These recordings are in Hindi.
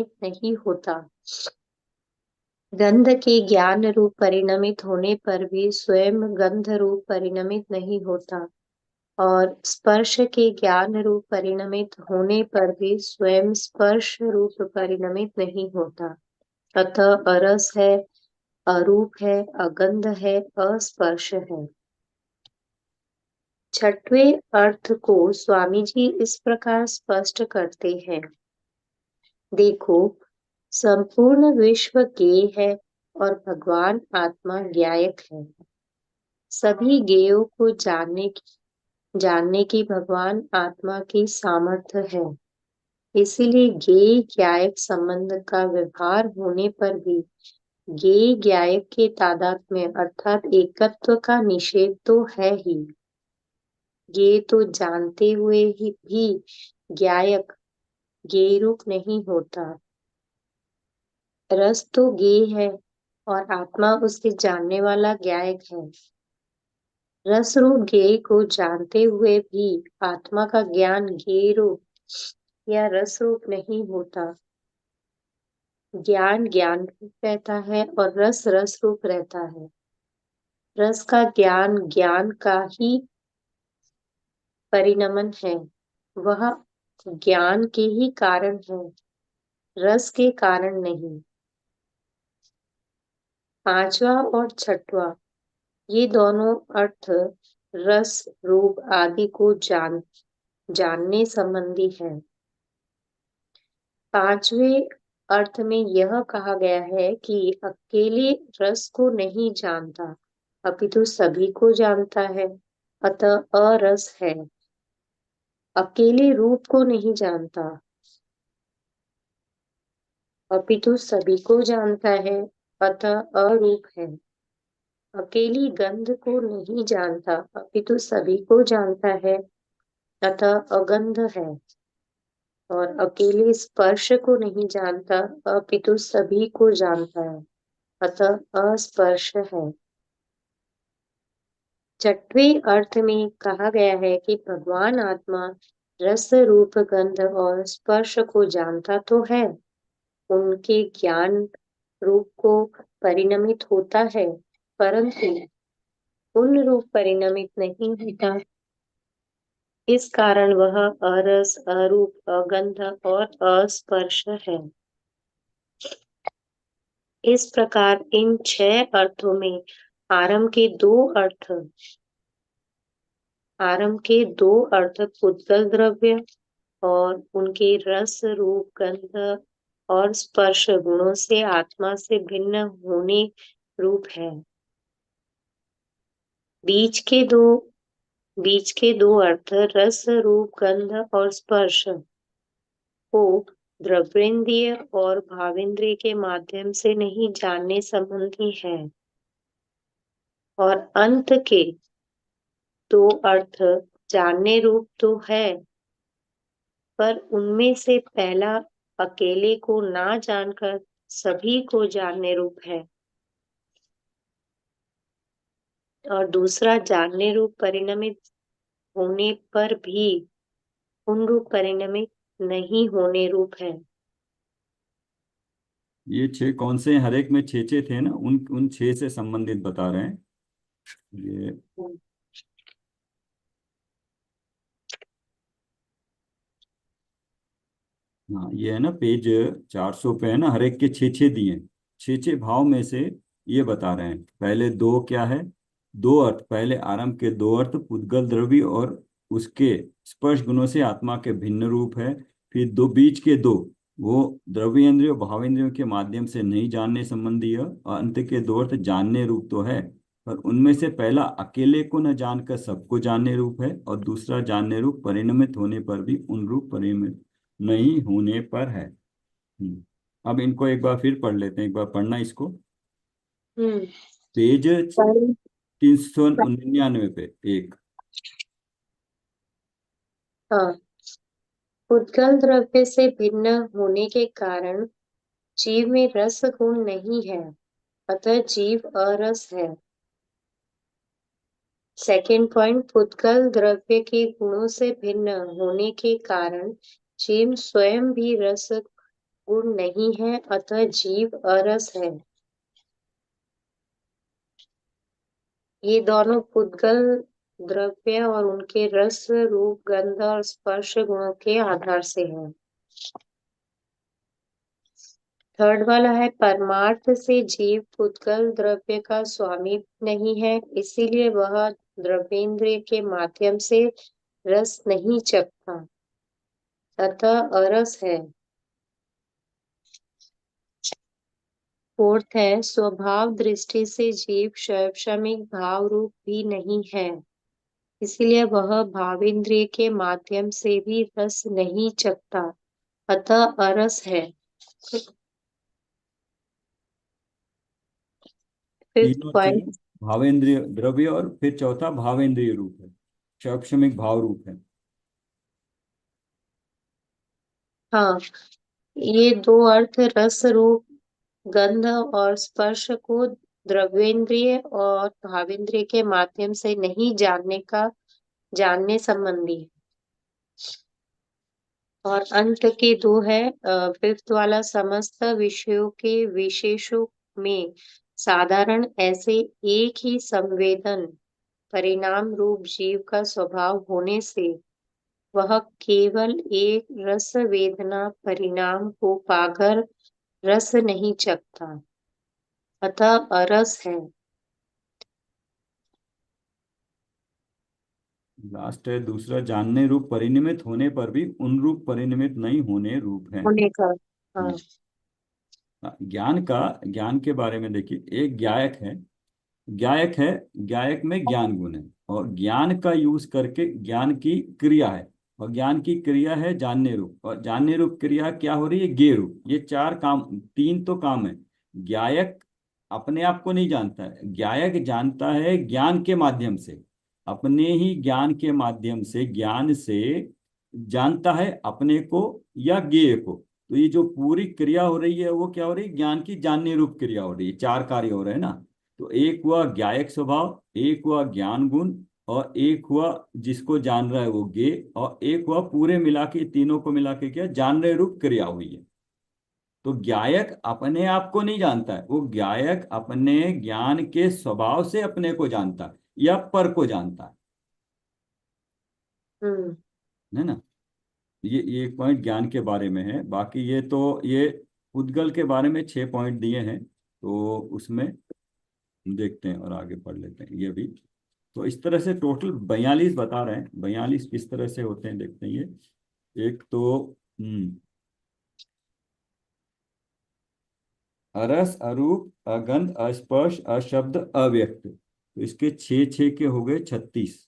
नहीं होता। गंध के ज्ञान रूप परिणमित होने पर भी स्वयं गंध रूप परिणमित नहीं होता, और स्पर्श के ज्ञान रूप परिणमित होने पर भी स्वयं स्पर्श रूप परिणमित नहीं होता। अतः अरस है, अरूप है, अगंध है, अस्पर्श है। छठवें अर्थ को स्वामी जी इस प्रकार स्पष्ट करते हैं। देखो, संपूर्ण विश्व ज्ञेय है और भगवान आत्मा ज्ञायक है। सभी ज्ञेयों को जानने की भगवान आत्मा की सामर्थ्य है। इसीलिए ज्ञेय ज्ञायक संबंध का व्यवहार होने पर भी ज्ञेय ज्ञायक के तादात्म्य अर्थात एकत्व का निषेध तो है ही। ज्ञेय तो जानते हुए ही भी ज्ञायक ज्ञेय रूप नहीं होता। रस तो ज्ञेय है और आत्मा उसे जानने वाला ज्ञायक है। रस रूप ज्ञेय को जानते हुए भी आत्मा का ज्ञान ज्ञेय रूप या रस रूप नहीं होता। ज्ञान ज्ञान रूप रहता है और रस रस रूप रहता है। रस का ज्ञान ज्ञान का ही परिणमन है, वह ज्ञान के ही कारण है, रस के कारण नहीं। पांचवा और छठवा ये दोनों अर्थ रस रूप आदि को जानने संबंधी है। पांचवें अर्थ में यह कहा गया है कि अकेले रस को नहीं जानता, अपितु सभी को जानता है, अतः अरस है। अकेले रूप को नहीं जानता, अपितु सभी को जानता है, अतः अरूप है। अकेली गंध को नहीं जानता, अपितु सभी को जानता है, अतः अगंध है। और अकेले स्पर्श को नहीं जानता, अपितु सभी को जानता है, अतः अस्पर्श है। छठवें अर्थ में कहा गया है कि भगवान आत्मा रस रूप गंध और स्पर्श को जानता तो है, उनके ज्ञान रूप को परिणमित होता है, परंतु उन रूप परिणमित नहीं होता। इस कारण वह अरस, अरूप, अगंध और अस्पर्श है। इस प्रकार इन 6 अर्थों में आरंभ के दो अर्थ पुद्गल द्रव्य और उनके रस रूप गंध और स्पर्श गुणों से आत्मा से भिन्न होने रूप है। बीच के दो अर्थ रस रूप गंध और स्पर्श को द्रव्येंद्रिय और भावेंद्रिय के माध्यम से नहीं जानने संबंधी है। और अंत के दो अर्थ जानने रूप तो है, पर उनमें से पहला अकेले को ना जानकर सभी को जानने रूप है और दूसरा जानने रूप परिणमित होने पर भी उन रूप परिणमित नहीं होने रूप है। ये 6 कौन से हैं? हर एक में 6 थे ना, उन 6 से संबंधित बता रहे हैं ये। हाँ, ये है ना पेज 400 पे है ना, हर एक के 6 दिए, 6 भाव में से ये बता रहे हैं। पहले दो क्या है, दो अर्थ, पहले आरंभ के दो अर्थ पुद्गल द्रव्य और उसके स्पर्श गुणों से आत्मा के भिन्न रूप है। फिर दो बीच के दो, वो द्रव्येंद्रियों भावेंद्रियों के माध्यम से नहीं जानने संबंधी है, और अंत के दो अर्थ जानने रूप तो है, पर उनमें से पहला अकेले को न जानकर सबको जानने रूप है, और दूसरा जानने रूप परिणमित होने पर भी उन रूप परिणमित नहीं होने पर है। अब इनको एक बार फिर पढ़ लेते हैं, एक बार पढ़ना इसको। हम्म। पेज पर- 399 पे एक। हाँ, उद्गल द्रव्य से भिन्न होने के कारण जीव में रस गुण नहीं है, अतः जीव अरस है। सेकंड पॉइंट, पुद्गल द्रव्य के गुणों से भिन्न होने के कारण जीव स्वयं भी रस गुण नहीं है, अतः जीव अरस है। ये दोनों पुद्गल द्रव्य और उनके रस, रूप, गंध और स्पर्श गुणों के आधार से है। थर्ड वाला है, परमार्थ से जीव पुद्गल द्रव्य का स्वामी नहीं है, इसीलिए वह द्रव्येंद्रिय के माध्यम से रस नहीं चखता, अतः अरस है। फोर्थ है, स्वभाव दृष्टि से जीव शैक्षणिक भाव रूप भी नहीं है, इसलिए वह भावेंद्रिय के माध्यम से भी रस नहीं चखता, अतः अरस है। फिफ्थ तीनों थे पॉइंट। भावेंद्रिय द्रव्य, और फिर चौथा भावेंद्रिय रूप है, शैक्षणिक भाव रूप है। हाँ, ये दो अर्थ रस, रूप, गंध और स्पर्श को द्रव्येंद्रिय और भावेंद्रिय के माध्यम से नहीं जानने संबंधी है। और अंत के दो है, फिफ्थ वाला, समस्त विषयों के विशेषों में साधारण ऐसे एक ही संवेदन परिणाम रूप जीव का स्वभाव होने से वह केवल एक रस वेदना परिणाम को पाकर रस नहीं चखता, अतः अरस है। लास्ट है दूसरा, जानने रूप परिनिमित होने पर भी उन रूप परिनिमित नहीं होने रूप है। होने का। हाँ। ज्ञान के बारे में देखिए, एक ज्ञायक है, ज्ञायक में ज्ञान गुण है, और ज्ञान का यूज करके ज्ञान की क्रिया है, और ज्ञान की क्रिया है जानने रूप, और जानने रूप क्रिया क्या हो रही है, ज्ञेय रूप। ये चार काम, तीन तो काम है। ज्ञायक अपने आप को नहीं जानता है, ज्ञायक जानता है ज्ञान के माध्यम से, अपने ही ज्ञान के माध्यम से, ज्ञान से जानता है अपने को या ज्ञेय को। तो ये जो पूरी क्रिया हो रही है वो क्या हो रही है, ज्ञान की जानने रूप क्रिया हो रही है, चार कार्य हो रहे हैं ना। तो एक हुआ ज्ञायक स्वभाव, एक हुआ ज्ञान गुण, और एक हुआ जिसको जान रहा है वो ज्ञेय, और एक हुआ पूरे मिला के, तीनों को मिला के क्या जानने रूप क्रिया हुई है। तो ज्ञायक अपने आप को नहीं जानता है, वो ज्ञायक अपने ज्ञान के स्वभाव से अपने को जानता है या पर को जानता हम्म। है ना। ये एक पॉइंट ज्ञान के बारे में है। बाकी ये उद्गल के बारे में 6 पॉइंट दिए हैं, तो उसमें देखते हैं और आगे पढ़ लेते हैं ये भी। तो इस तरह से टोटल 42 बता रहे हैं। 42 किस तरह से होते हैं देखते हैं ये। एक तो अरस, अरूप, अगंध, अस्पर्श, अशब्द, अव्यक्त, तो इसके छः छः के हो गए 36।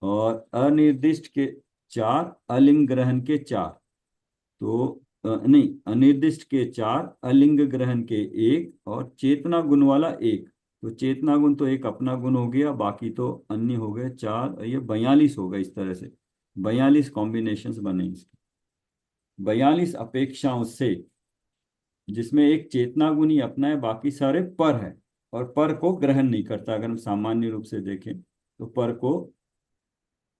और अनिर्दिष्ट के 4, अलिंग ग्रहण के 4, तो नहीं, अनिर्दिष्ट के 4, अलिंग ग्रहण के 1, और चेतना गुण वाला 1। तो चेतना गुण तो एक अपना गुण हो गया, बाकी तो अन्य हो गए 4, और ये 42 हो गए। इस तरह से 42 कॉम्बिनेशंस बने इसके, 42 अपेक्षाओं से, जिसमें एक चेतना गुण ही अपना है, बाकी सारे पर है, और पर को ग्रहण नहीं करता। अगर हम सामान्य रूप से देखें तो पर को,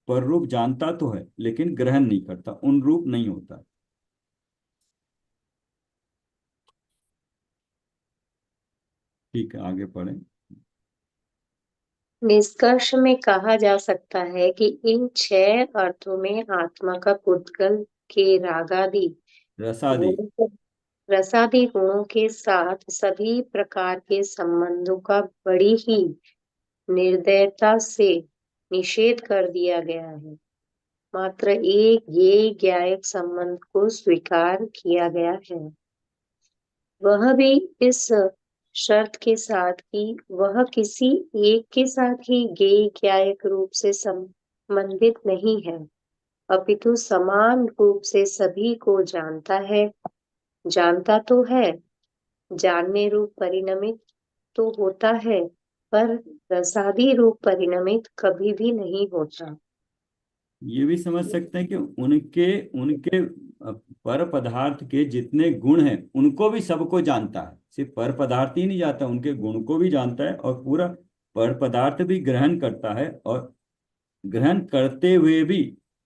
पर रूप जानता तो है लेकिन ग्रहण नहीं करता, उन रूप नहीं होता। ठीक है, आगे पढ़ें। निष्कर्ष में कहा जा सकता है कि इन 6 अर्थों में आत्मा का पुद्गल के रागादि रसादि। गुणों रसादि गुणों के साथ सभी प्रकार के संबंधों का बड़ी ही निर्दयता से निषेध कर दिया गया है। मात्र एक ये ज्ञायक संबंध को स्वीकार किया गया है, वह भी इस शर्त के साथ कि वह किसी एक के साथ ही ज्ञेय ज्ञायक रूप से संबंधित नहीं है, अपितु समान रूप से सभी को जानता तो है, जानने रूप परिणमित तो होता है, पर रसादी रूप परिणमित कभी भी नहीं होता। ये भी समझ सकते हैं कि उनके उनके पर पदार्थ के जितने गुण हैं उनको भी सबको जानता है, सिर्फ पर पदार्थ ही नहीं जानता, उनके गुण को भी जानता है, और पूरा पर पदार्थ भी ग्रहण करता है, और ग्रहण करते हुए भी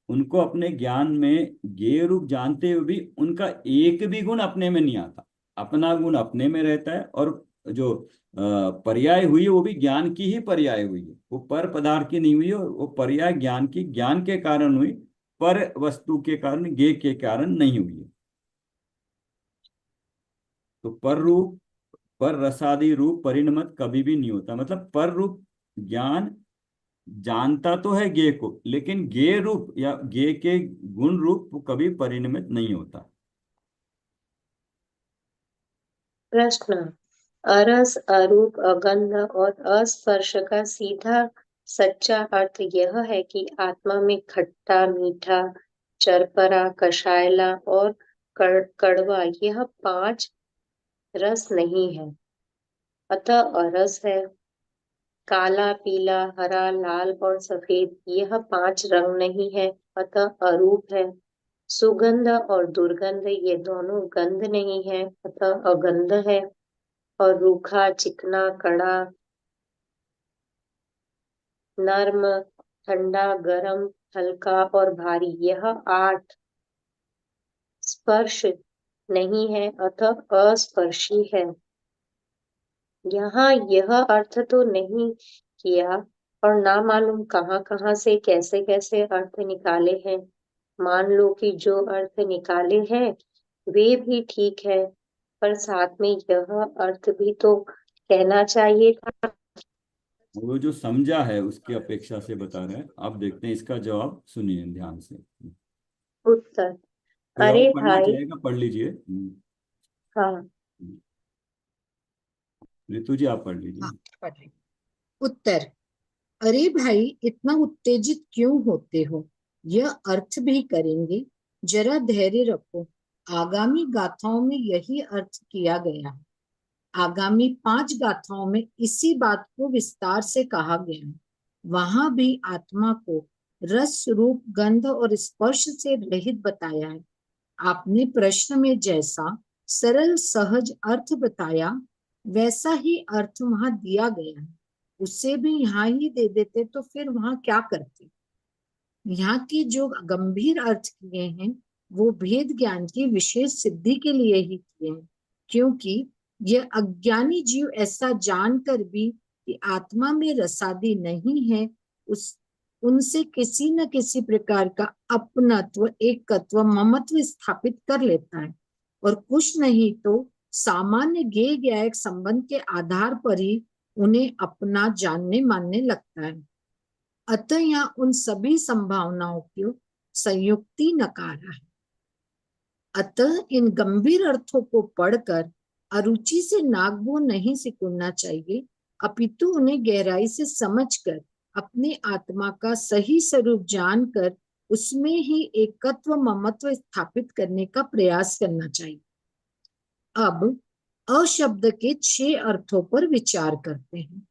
उनको अपने ज्ञान में ज्ञेय रूप जानते हुए भी उनका एक भी गुण अपने में नहीं आता। अपना गुण अपने में रहता है, और जो पर्याय हुई है वो भी ज्ञान की ही पर्याय हुई है, वो पर पदार्थ की नहीं हुई है, और वो पर्याय ज्ञान की, ज्ञान के कारण हुई, पर वस्तु के कारण, ज्ञेय के कारण नहीं हुई है। तो पर रूप, पर रसादि रूप परिणमत कभी भी नहीं होता। मतलब पर रूप ज्ञान जानता तो है ज्ञेय को, लेकिन ज्ञेय रूप या ज्ञेय के गुण रूप वो कभी परिणमित नहीं होता। प्रश्न, अरस, अरूप, अगंध और अस्पर्श का सीधा सच्चा अर्थ यह है कि आत्मा में खट्टा, मीठा, चरपरा, कषायला और कड़वा यह 5 रस नहीं है। अतः अरस है। काला, पीला, हरा, लाल और सफेद यह 5 रंग नहीं है, अतः अरूप है। सुगंध और दुर्गंध ये दोनों गंध नहीं है, अतः अगंध है। और रूखा, चिकना, कड़ा, नर्म, ठंडा, गरम, हल्का और भारी यह 8 स्पर्श नहीं है, अतः अस्पर्शी है। यहाँ यह अर्थ तो नहीं किया, और ना मालूम कहाँ कहाँ से कैसे कैसे अर्थ निकाले हैं। मान लो कि जो अर्थ निकाले हैं वे भी ठीक है, पर साथ में यह अर्थ भी तो कहना चाहिए था। वो जो समझा है उसकी अपेक्षा से बता रहे हैं। आप देखते हैं, इसका जवाब सुनिए ध्यान से। उत्तर, कोई और अरे पढ़ना भाई, चाहेगा, पढ़ लीजिए। हाँ, ऋतु जी आप पढ़ हाँ, लीजिए। पढ़ रही हूँ। उत्तर, अरे भाई इतना उत्तेजित क्यों होते हो, यह अर्थ भी करेंगे, जरा धैर्य रखो। आगामी गाथाओं में यही अर्थ किया गया है। आगामी 5 गाथाओं में इसी बात को विस्तार से कहा गया है। वहां भी आत्मा को रस, रूप, गंध और स्पर्श से रहित बताया है। आपने प्रश्न में जैसा सरल सहज अर्थ बताया वैसा ही अर्थ वहां दिया गया है। उससे भी यहाँ ही दे देते तो फिर वहां क्या करते। यहाँ की जो गंभीर अर्थ किए हैं वो भेद ज्ञान की विशेष सिद्धि के लिए ही किए हैं, क्योंकि यह अज्ञानी जीव ऐसा जानकर भी कि आत्मा में रसादी नहीं है, उस उनसे किसी न किसी प्रकार का अपनत्व, एकत्व, ममत्व स्थापित कर लेता है, और कुछ नहीं तो सामान्य ज्ञेय ज्ञायक संबंध के आधार पर ही उन्हें अपना जानने मानने लगता है। अतः यहाँ उन सभी संभावनाओं को संयुक्ति नकारा है। अतः इन गंभीर अर्थों को पढ़कर अरुचि से नागबो नहीं सिकुड़ना चाहिए, अपितु उन्हें गहराई से समझकर अपने आत्मा का सही स्वरूप जानकर उसमें ही एकत्व, ममत्व स्थापित करने का प्रयास करना चाहिए। अब अशब्द के 6 अर्थों पर विचार करते हैं।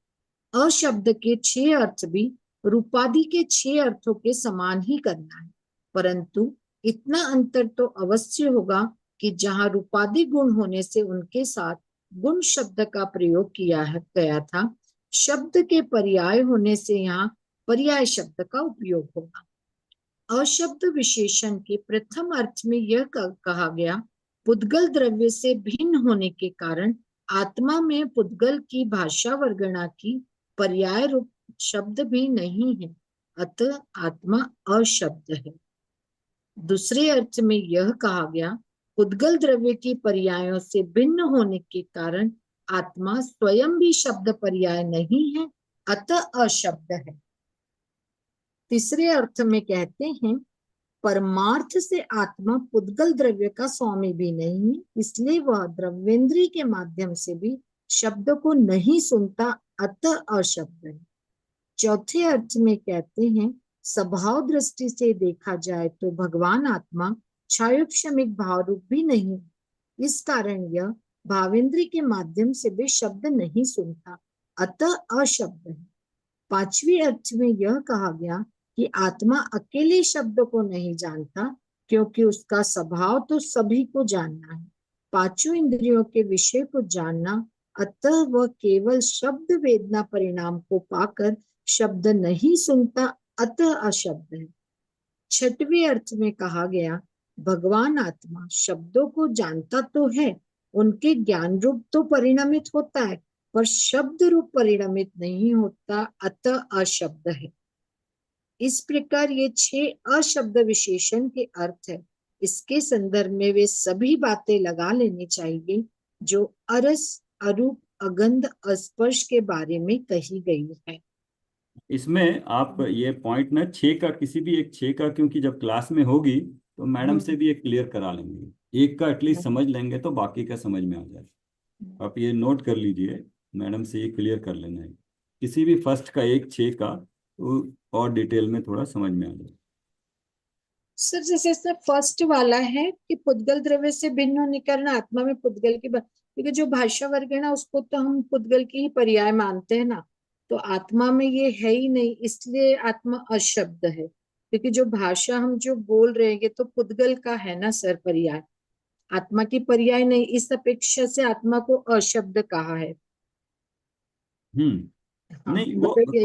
अशब्द के 6 अर्थ भी रूपादि के 6 अर्थों के समान ही करना है, परंतु इतना अंतर तो अवश्य होगा कि जहाँ रूपादि गुण होने से उनके साथ गुण शब्द का प्रयोग किया गया था, शब्द के पर्याय होने से यहाँ पर्याय शब्द का उपयोग होगा। अशब्द विशेषण के प्रथम अर्थ में यह कहा गया, पुद्गल द्रव्य से भिन्न होने के कारण आत्मा में पुद्गल की भाषा वर्गणा की पर्याय रूप शब्द भी नहीं है, अतः आत्मा अशब्द है। दूसरे अर्थ में यह कहा गया, पुद्गल द्रव्य की पर्यायों से भिन्न होने के कारण आत्मा स्वयं भी शब्द पर्याय नहीं है, अतः अशब्द है। तीसरे अर्थ में कहते हैं, परमार्थ से आत्मा पुद्गल द्रव्य का स्वामी भी नहीं है, इसलिए वह द्रव्येंद्रिय के माध्यम से भी शब्द को नहीं सुनता, अतः अशब्द है। चौथे अर्थ में कहते हैं, स्वभाव दृष्टि से देखा जाए तो भगवान आत्मा क्षायोपशमिक भाव रूप भी नहीं, इस कारण यह भावेंद्रिय के माध्यम से भी शब्द नहीं सुनता, अतः अशब्द है। पांचवी अर्थ में यह कहा गया कि आत्मा अकेले शब्द को नहीं जानता, क्योंकि उसका स्वभाव तो सभी को जानना है, पांचों इंद्रियों के विषय को जानना, अतः वह केवल शब्द वेदना परिणाम को पाकर शब्द नहीं सुनता, अतः अशब्द है। छठवें अर्थ में कहा गया, भगवान आत्मा शब्दों को जानता तो है, उनके ज्ञान रूप तो परिणमित होता है, पर शब्द रूप परिणमित नहीं होता, अतः अशब्द है। इस प्रकार ये 6 अशब्द विशेषण के अर्थ है। इसके संदर्भ में वे सभी बातें लगा लेनी चाहिए जो अरस, अरूप, अगंध, अस्पर्श के बारे में कही गई है। इसमें आप ये पॉइंट ना 6 का, किसी भी एक 6 का, क्योंकि जब क्लास में होगी तो मैडम से भी एक क्लियर करा लेंगे, एक का एटलीस्ट समझ लेंगे तो बाकी का समझ में आ जाए। आप ये नोट कर लीजिए, मैडम से ये क्लियर कर लेना है, किसी भी फर्स्ट का एक 6 का, तो और डिटेल में थोड़ा समझ में आ जाए। सर जैसे इसमें फर्स्ट वाला है कि पुद्गल द्रव्य से भिन्न होने के कारण आत्मा में पुद्गल की क्योंकि जो भाषा वर्ग है ना उसको तो हम पुद्गल की ही पर्याय मानते हैं ना, तो आत्मा में ये है ही नहीं, इसलिए आत्मा अशब्द है। क्योंकि जो भाषा हम जो बोल रहे हैं तो पुद्गल का है ना सर पर्याय, आत्मा की पर्याय नहीं, इस अपेक्षा से आत्मा को अशब्द कहा है। हाँ नहीं, वो मतलब ये।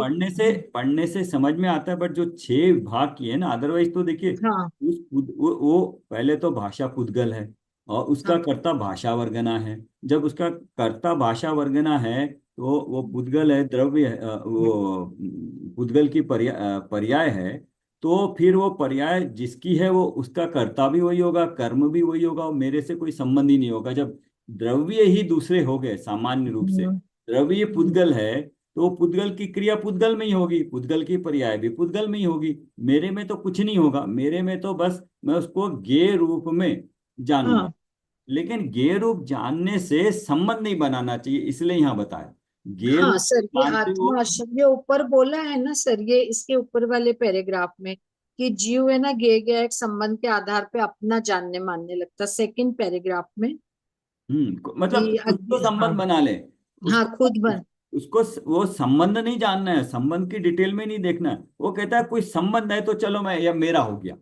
पढ़ने से समझ में आता है, बट जो 6 भाग की है ना, अदरवाइज तो देखिए, हाँ वो पहले तो भाषा पुद्गल है और उसका हाँ कर्ता भाषा वर्गना है। जब उसका कर्ता भाषा वर्गना है तो वो पुद्गल है, द्रव्य वो पुद्गल की पर्याय है। तो फिर वो पर्याय जिसकी है वो उसका कर्ता भी वही होगा, कर्म भी वही होगा, और मेरे से कोई संबंध ही नहीं होगा। जब द्रव्य ही दूसरे हो गए सामान्य रूप से, द्रव्य पुद्गल है, तो पुद्गल की क्रिया पुद्गल में ही होगी, पुद्गल की पर्याय भी पुद्गल में ही होगी। मेरे में तो कुछ नहीं होगा, मेरे में तो बस मैं उसको ज्ञेय रूप में जानूंगा। हाँ लेकिन ज्ञेय रूप जानने से संबंध नहीं बनाना चाहिए, इसलिए यहाँ बताया ज्ञेय हाँ रूप सर, ये जानते हो। आत्मा शब्द ये ऊपर बोला है ना सर, ये इसके ऊपर वाले पैराग्राफ में कि जीव है ना गे गया एक संबंध के आधार पे अपना जानने मानने लगता, सेकंड पैराग्राफ में मतलब कि कुछ तो हाँ संबंध बना ले हाँ उसको। खुद बन। उसको वो संबंध नहीं जानना है, संबंध की डिटेल में नहीं देखना है। वो कहता है कोई संबंध है तो चलो मैं, या मेरा हो गया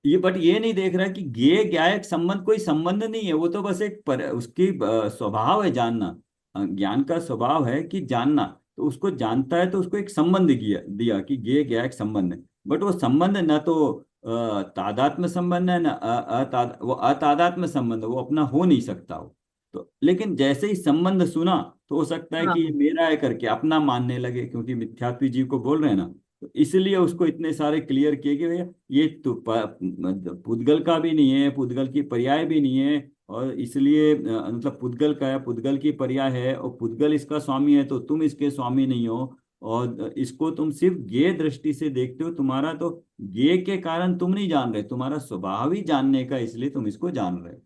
ये, बट ये नहीं देख रहा कि ज्ञेय ज्ञायक संबंध कोई संबंध नहीं है, वो तो बस एक उसकी स्वभाव है जानना। ज्ञान का स्वभाव है कि जानना, तो उसको जानता है तो उसको एक संबंध दिया कि ज्ञेय ज्ञायक संबंध है। बट वो संबंध न तो तादात्म्य संबंध है, न वो अतादात्म्य संबंध है, वो अपना हो नहीं सकता हो। तो लेकिन जैसे ही संबंध सुना तो हो सकता है कि ये हाँ मेरा है करके अपना मानने लगे, क्योंकि मिथ्यात्व जीव को बोल रहे हैं ना। तो इसलिए उसको इतने सारे क्लियर किए कि भैया ये तो पुद्गल का भी नहीं है, पुद्गल की पर्याय भी नहीं है, और इसलिए मतलब पुद्गल का है, पुद्गल की पर्याय है, और पुद्गल इसका स्वामी है तो तुम इसके स्वामी नहीं हो। और इसको तुम सिर्फ ज्ञेय दृष्टि से देखते हो, तुम्हारा तो ज्ञेय के कारण तुम नहीं जान रहे, तुम्हारा स्वभाव ही जानने का, इसलिए तुम इसको जान रहे हो।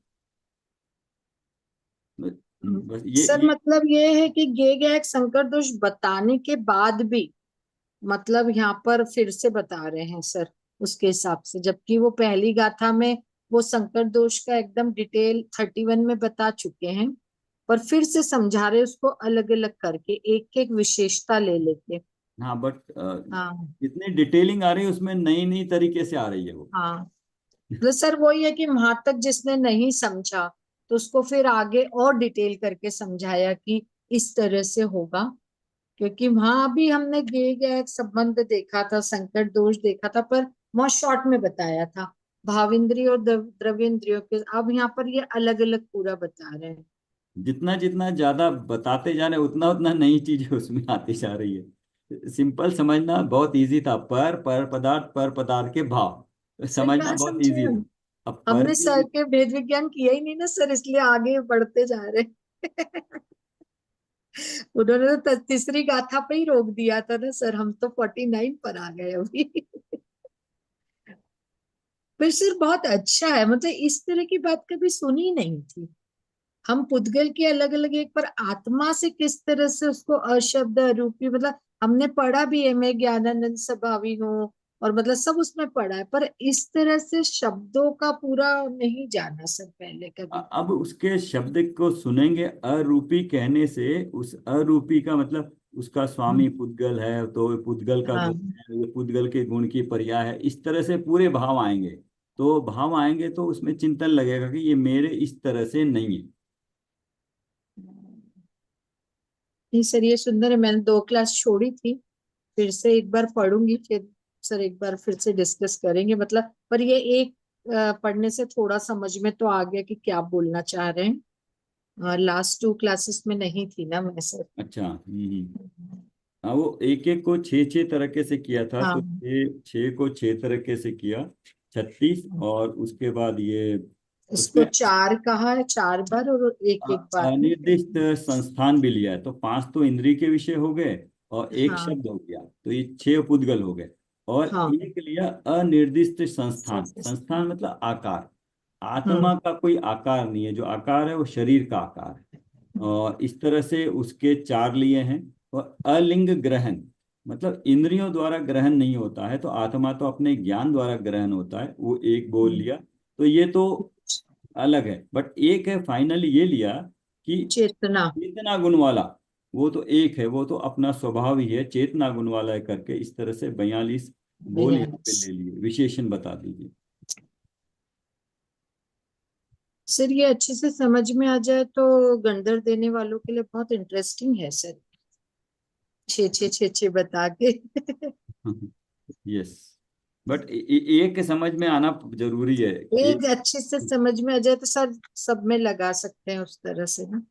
बस सर ये मतलब ये है कि गे गया एक संकर दोष बताने के बाद भी मतलब यहाँ पर फिर से बता रहे हैं सर उसके हिसाब से, जबकि वो पहली गाथा में वो संकर दोष का एकदम डिटेल 31 में बता चुके हैं, पर फिर से समझा रहे उसको अलग अलग करके एक एक विशेषता ले लेके। हाँ, बट हाँ जितनी डिटेलिंग आ रही है उसमें नई नई तरीके से आ रही है वो। हाँ मतलब सर वही है कि वहां तक जिसने नहीं समझा तो उसको फिर आगे और डिटेल करके समझाया कि इस तरह से होगा। क्योंकि वहां भी हमने गे गया एक संबंध देखा था, संकट दोष देखा था, पर बहुत शॉर्ट में बताया था भावेंद्रिय और द्रव्येंद्रियों के। अब यहाँ पर ये अलग अलग पूरा बता रहे हैं। जितना जितना ज्यादा बताते जा रहे उतना उतना नई चीजें उसमें आती जा रही है। सिंपल समझना बहुत इजी था, पर पदार्थ के भाव सर समझना कहाँ बहुत समझे इजी हम था। अब पर हमने सर की के भेद विज्ञान किया ही नहीं ना सर, इसलिए आगे बढ़ते जा रहे हैं। उन्होंने तो तीसरी गाथा पे ही रोक दिया था ना सर, हम तो 49 पर आ गए अभी। पर सर बहुत अच्छा है, मतलब इस तरह की बात कभी सुनी नहीं थी। हम पुद्गल के अलग अलग एक, पर आत्मा से किस तरह से उसको अशब्द अरूपी, मतलब हमने पढ़ा भी है, मैं ज्ञानानंद स्वभावी हूँ और मतलब सब उसमें पढ़ा है, पर इस तरह से शब्दों का पूरा नहीं जाना सर पहले कभी। अब उसके शब्द को सुनेंगे, अरूपी कहने से उस अरूपी का मतलब उसका स्वामी हम्म, पुद्गल है, तो पुद्गल का हाँ गुण है, ये पुद्गल के गुण की पर्याय है, इस तरह से पूरे भाव आएंगे। तो भाव आएंगे तो उसमें चिंतन लगेगा कि ये मेरे इस तरह से नहीं है। नहीं सर ये सुंदर है, मैंने 2 क्लास छोड़ी थी, फिर से एक बार पढ़ूंगी फिर सर एक बार फिर से डिस्कस करेंगे, मतलब पर ये एक पढ़ने से थोड़ा समझ में तो आ गया कि क्या बोलना चाह रहे हैं। लास्ट 2 क्लासेस में नहीं थी ना मैं सर। अच्छा। हाँ, वो एक एक को छः छः तरीके से किया था, तो हाँ, छः छः को छः तरीके से किया, 36। और उसके बाद ये इसको उसमें 4 कहा है, 4 बार, और एक एक बार में। अनिर्दिष्ट संस्थान भी लिया है, तो 5 तो इंद्रिय के विषय हो गए और एक हाँ शब्द हो गया, तो ये 6 पुद्गल हो गए। और हाँ। एक लिया अनिर्दिष्ट संस्थान। संस्थान मतलब आकार। हम्म। आत्मा का कोई आकार नहीं है, जो आकार है वो शरीर का आकार है। और इस तरह से उसके 4 लिए हैं। और अलिंग ग्रहण मतलब इंद्रियों द्वारा ग्रहण नहीं होता है, तो आत्मा तो अपने ज्ञान द्वारा ग्रहण होता है, वो एक बोल लिया। तो ये तो अलग है, बट एक है फाइनली ये लिया कि चेतना। चेतना गुण वाला, वो तो एक है, वो तो अपना स्वभाव ही है, चेतना गुण वाला है करके इस तरह से 42 बोल यहाँ पे 42। ले लिए। विशेषण बता दीजिए। सर ये अच्छे से समझ में आ जाए तो गंडर देने वालों के लिए बहुत इंटरेस्टिंग है सर, 6 बता के। यस, बट एक समझ में आना जरूरी है। एक एक अच्छे से समझ में आ जाए तो सर सब में लगा सकते हैं उस तरह से ना।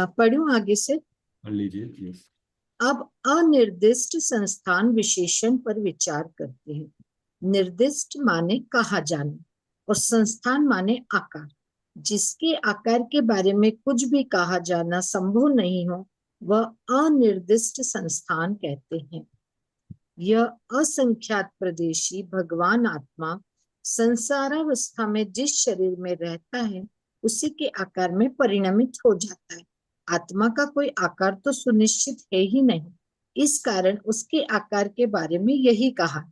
पढ़ूं आगे से। पढ़ लीजिए। यस। अब अनिर्दिष्ट संस्थान विशेषण पर विचार करते हैं। निर्दिष्ट माने कहा जाना, और संस्थान माने आकार। जिसके आकार के बारे में कुछ भी कहा जाना संभव नहीं हो, वह अनिर्दिष्ट संस्थान कहते हैं। यह असंख्यात प्रदेशी भगवान आत्मा संसारावस्था में जिस शरीर में रहता है उसी के आकार में परिणमित हो जाता है। आत्मा का कोई आकार तो सुनिश्चित है ही नहीं, इस कारण उसके आकार के बारे में यही कहा।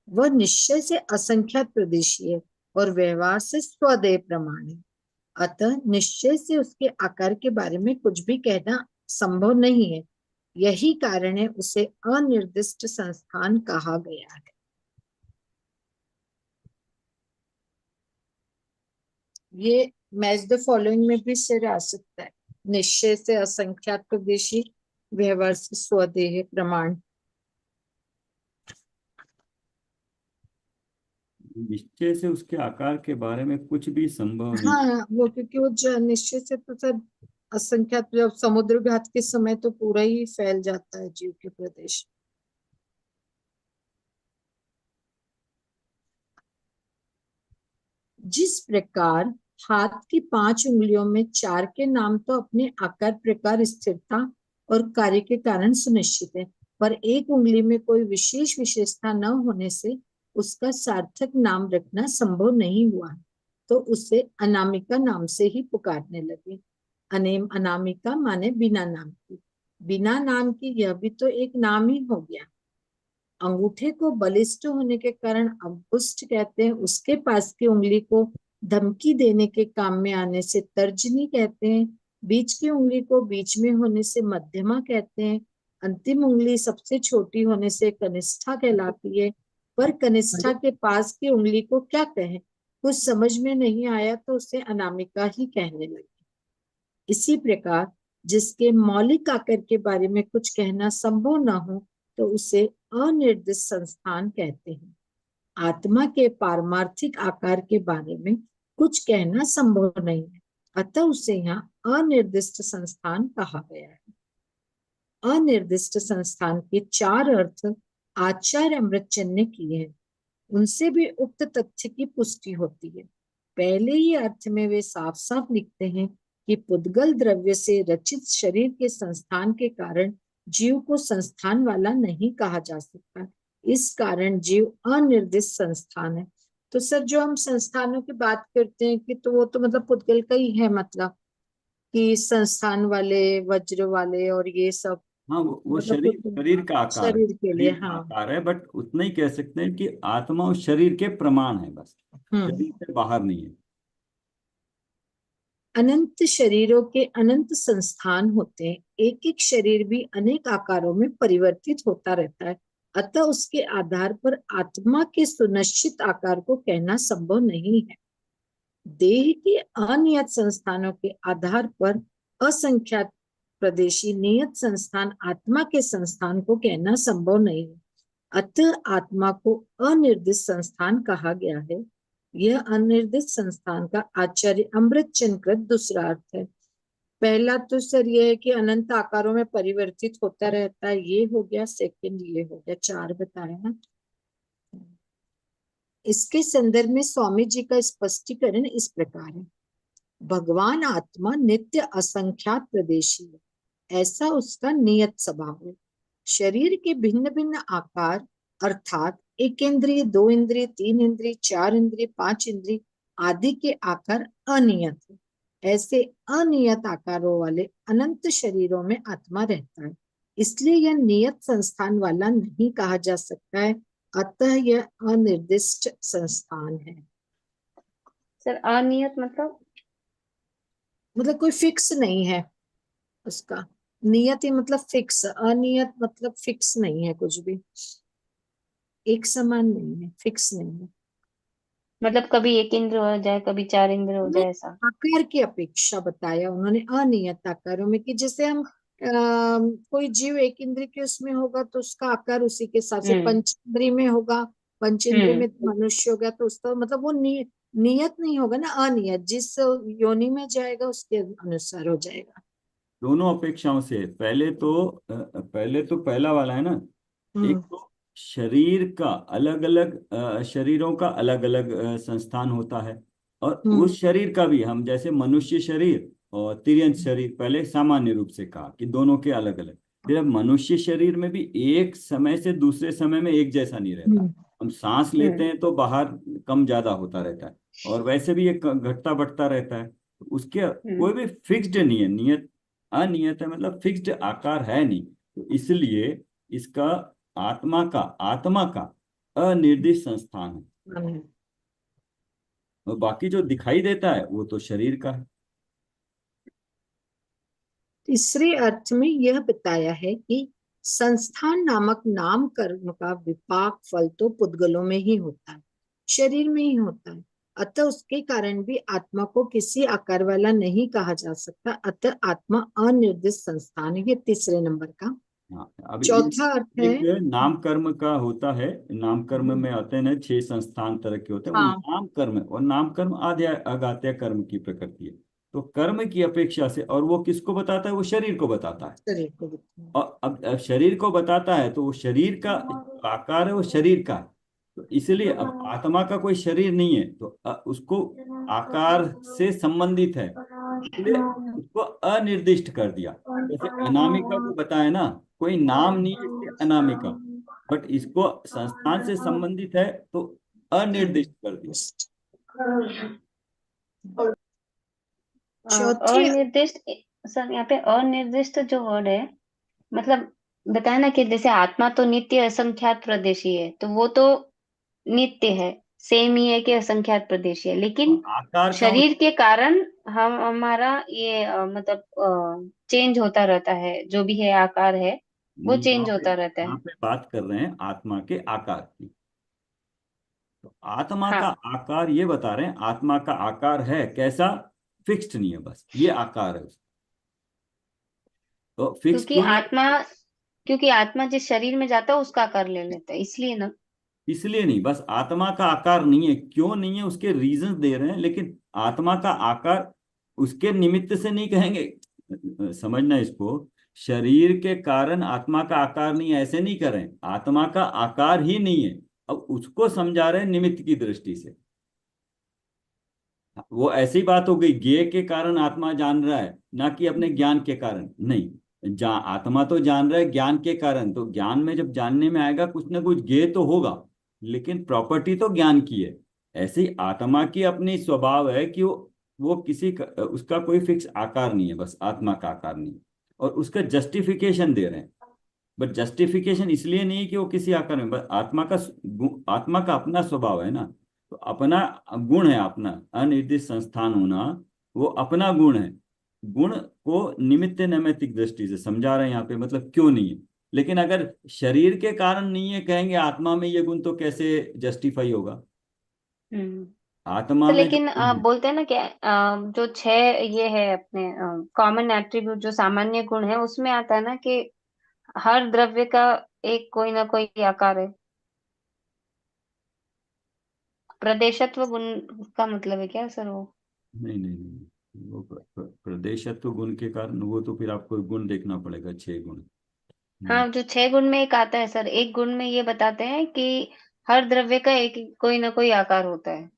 वह निश्चय से असंख्यात प्रदेशी है और व्यवहार से स्वदेह प्रमाण है। अतः निश्चय से उसके आकार के बारे में कुछ भी कहना संभव नहीं है। यही कारण है उसे अनिर्दिष्ट संस्थान कहा गया है। ये मैच द फॉलोइंग में भी सिर आ सकता है। निश्चय से असंख्यात प्रदेशी, व्यवहार से स्वदेह प्रमाण। निश्चय से उसके आकार के बारे में कुछ भी संभव नहीं। हाँ, वो क्योंकि वो निश्चय से तो सर असंख्यात, जब समुद्र घात के समय तो पूरा ही फैल जाता है जीव के प्रदेश। जिस प्रकार हाथ की 5 उंगलियों में 4 के नाम तो अपने आकार, प्रकार, स्थिरता और कार्य के कारण सुनिश्चित है, पर एक उंगली में कोई विशेष विशेषता न होने से उसका सार्थक नाम रखना संभव नहीं हुआ, तो उसे अनामिका नाम से ही पुकारने लगे। अनामिका माने बिना नाम की। बिना नाम की यह भी तो एक नाम ही हो गया। अंगूठे को बलिष्ठ होने के कारण अंगुष्ठ कहते हैं, उसके पास की उंगली को धमकी देने के काम में आने से तर्जनी कहते हैं, बीच की उंगली को बीच में होने से मध्यमा कहते हैं, अंतिम उंगली सबसे छोटी होने से कनिष्ठा कहलाती है। पर कनिष्ठा के पास की उंगली को क्या कहें, कुछ समझ में नहीं आया तो उसे अनामिका ही कहने लगे। इसी प्रकार जिसके मौलिक आकार के बारे में कुछ कहना संभव न हो, तो उसे अनिर्दिष्ट संस्थान कहते हैं। आत्मा के पारमार्थिक आकार के बारे में कुछ कहना संभव नहीं है, अतः उसे यहाँ अनिर्दिष्ट संस्थान कहा गया है। अनिर्दिष्ट संस्थान के 4 अर्थ आचार्य अमृतचंद ने किए हैं। उनसे भी उक्त तथ्य की पुष्टि होती है। पहले ही अर्थ में वे साफ साफ लिखते हैं कि पुद्गल द्रव्य से रचित शरीर के संस्थान के कारण जीव को संस्थान वाला नहीं कहा जा सकता। इस कारण जीव अनिर्दिष्ट संस्थान है। तो सर जो हम संस्थानों की बात करते हैं कि तो वो तो मतलब पुद्गल का ही है, मतलब कि संस्थान वाले, वज्र वाले और ये सब, हाँ, वो मतलब शरीर शरीर का आकार है, शरीर के लिए। शरीर का हाँ। आकार है, बट उतना ही कह सकते हैं कि आत्मा उस शरीर के प्रमाण है, बस हम्म। शरीर से बाहर नहीं है। अनंत शरीरों के अनंत संस्थान होते हैं। एक एक शरीर भी अनेक आकारों में परिवर्तित होता रहता है, अतः उसके आधार पर आत्मा के सुनिश्चित आकार को कहना संभव नहीं है। देह के अनियत संस्थानों के आधार पर असंख्यात प्रदेशी नियत संस्थान आत्मा के संस्थान को कहना संभव नहीं है। अतः आत्मा को अनिर्दिष्ट संस्थान कहा गया है। यह अनिर्दिष्ट संस्थान का आचार्य अमृतचंद कृत दूसरा अर्थ है। पहला तो सर ये है कि अनंत आकारों में परिवर्तित होता रहता है, ये हो गया। सेकंड ये हो गया, 4 बताया ना। इसके संदर्भ में स्वामी जी का स्पष्टीकरण इस प्रकार है। भगवान आत्मा नित्य असंख्यात प्रदेशी है, ऐसा उसका नियत स्वभाव है। शरीर के भिन्न भिन्न आकार अर्थात 1 इंद्रिय, 2 इंद्रिय, 3 इंद्रिय, 4 इंद्रिय, 5 इंद्रिय आदि के आकार अनियत है। ऐसे अनियत आकारों वाले अनंत शरीरों में आत्मा रहता है, इसलिए यह नियत संस्थान वाला नहीं कहा जा सकता है। अतः यह अनिर्दिष्ट संस्थान है। सर अनियत मतलब कोई फिक्स नहीं है उसका। नियत ही मतलब फिक्स, अनियत मतलब फिक्स नहीं है, कुछ भी एक समान नहीं है, फिक्स नहीं है। मतलब कभी 1 इंद्र हो जाए, कभी 4 इंद्र हो नहीं, जाए, ऐसा। आकार की अपेक्षा बताया उन्होंने अनियत आकारों में, कि जैसे हम कोई जीव 1 इंद्रिय के उसमें होगा तो उसका आकार उसी के हिसाब से, हम्म पंचेंद्रिय में होगा, पंचेंद्रिय हम्म में तो मनुष्य हो गया तो उसका मतलब वो नियत नहीं होगा ना, अनियत। जिस योनि में जाएगा उसके अनुसार हो जाएगा। दोनों अपेक्षाओं से पहले तो पहला वाला है ना। एक हम्म तो शरीर का अलग अलग, शरीरों का अलग अलग संस्थान होता है। और हम्म उस शरीर का भी, हम जैसे मनुष्य शरीर और तिर्यंत शरीर पहले सामान्य रूप से कहा कि दोनों के अलग अलग। फिर अब मनुष्य शरीर में भी एक समय से दूसरे समय में एक जैसा नहीं रहता। हम्म हम सांस लेते हैं तो बाहर कम ज्यादा होता रहता है, और वैसे भी ये घटता बढ़ता रहता है। उसके हम्म कोई भी फिक्स्ड नहीं है। नियत अनियत है, मतलब फिक्स्ड आकार है नहीं। तो इसलिए इसका आत्मा का अनिर्दिष्ट संस्थान है। हम्म। और बाकी जो दिखाई देता है वो तो शरीर का है। तीसरे अर्थ में यह बताया है कि संस्थान नामक नाम कर्म का विपाक फल तो पुद्गलों में ही होता है, शरीर में ही होता है। अतः उसके कारण भी आत्मा को किसी आकार वाला नहीं कहा जा सकता। अतः आत्मा अनिर्दिष्ट संस्थान है। ये तीसरे नंबर का। हाँ, अब चौथा अर्थ है। एक नाम कर्म का होता है। नाम कर्म में आते हैं ना 6 संस्थान तरह के होते हैं। वो हाँ, नाम कर्म, और नाम कर्म आद्य अगात्य कर्म की प्रकृति है। तो कर्म की अपेक्षा से, और वो किसको बताता है? वो शरीर को बताता है। शरीर को दिखता और अब शरीर को बताता है तो वो शरीर का आकार है, वो शरीर का है। तो इसलिए अब आत्मा का कोई शरीर नहीं है, तो उसको आकार से संबंधित है, इसलिए उसको अनिर्दिष्ट कर दिया। जैसे अनामिका को बताया ना, कोई नाम नहीं है इसलिए अनामिका, बट इसको संस्थान से संबंधित है तो अनिर्दिष्ट कर दिया। है। चौथे अनिर्दिष्ट। सर यहाँ पे अनिर्दिष्ट जो वर्ड है, मतलब बताया ना कि जैसे आत्मा तो नित्य असंख्यात प्रदेशी है, तो वो तो नित्य है, सेम ही है कि असंख्यात प्रदेशी है, लेकिन आकार का शरीर के कारण हम हमारा ये मतलब चेंज होता रहता है, जो भी है आकार है वो नहीं, चेंज होता रहता यहाँ है। पे बात कर रहे हैं आत्मा के आकार की। तो आत्मा का हाँ, आकार ये बता रहे हैं, आत्मा का आकार है कैसा? फिक्स्ड नहीं है, बस ये आकार है उसका। तो फिक्स क्योंकि क्यों नहीं? आत्मा क्योंकि आत्मा जिस शरीर में जाता है उसका आकार ले लेता है, इसलिए ना। इसलिए नहीं, बस आत्मा का आकार नहीं है। क्यों नहीं है उसके रीजंस दे रहे हैं, लेकिन आत्मा का आकार उसके निमित्त से नहीं कहेंगे। समझना इसको। शरीर के कारण आत्मा का आकार नहीं है, ऐसे नहीं कर रहे हैं। आत्मा का आकार ही नहीं है, अब उसको समझा रहे हैं निमित्त की दृष्टि से। वो ऐसी बात हो गई, ज्ञेय के कारण आत्मा जान रहा है, ना कि अपने ज्ञान के कारण। नहीं, आत्मा तो जान रहा है ज्ञान के कारण। तो ज्ञान में जब जानने में आएगा कुछ ना कुछ ज्ञेय तो होगा, लेकिन प्रॉपर्टी तो ज्ञान की है। ऐसी आत्मा की अपनी स्वभाव है कि वो उसका कोई फिक्स आकार नहीं है, बस आत्मा का आकार नहीं है। और उसका जस्टिफिकेशन दे रहे हैं। बट जस्टिफिकेशन इसलिए नहीं कि वो किसी आकार में, बस आत्मा का अपना स्वभाव है ना। तो अपना गुण है, अपना अनिर्दिष्ट संस्थान होना, वो अपना गुण है। गुण को निमित्त नैमित्तिक दृष्टि से समझा रहे हैं यहाँ पे, मतलब क्यों नहीं है। लेकिन अगर शरीर के कारण नहीं है कहेंगे, आत्मा में ये गुण तो कैसे जस्टिफाई होगा? हम्म आत्मा तो में जो लेकिन गुण है, बोलते हैं ना कि जो छह ये है अपने कॉमन एट्रीब्यूट जो सामान्य गुण है उसमें आता है ना कि हर द्रव्य का एक कोई ना कोई आकार है। प्रदेशत्व गुण का मतलब है क्या सर वो? नहीं नहीं नहीं, वो प्रदेशत्व गुण के कारण, वो तो फिर आपको गुण देखना पड़ेगा, 6 गुण। हम्म। हाँ, जो छह गुण में एक आता है सर, एक गुण में ये बताते हैं कि हर द्रव्य का एक कोई ना कोई आकार होता है।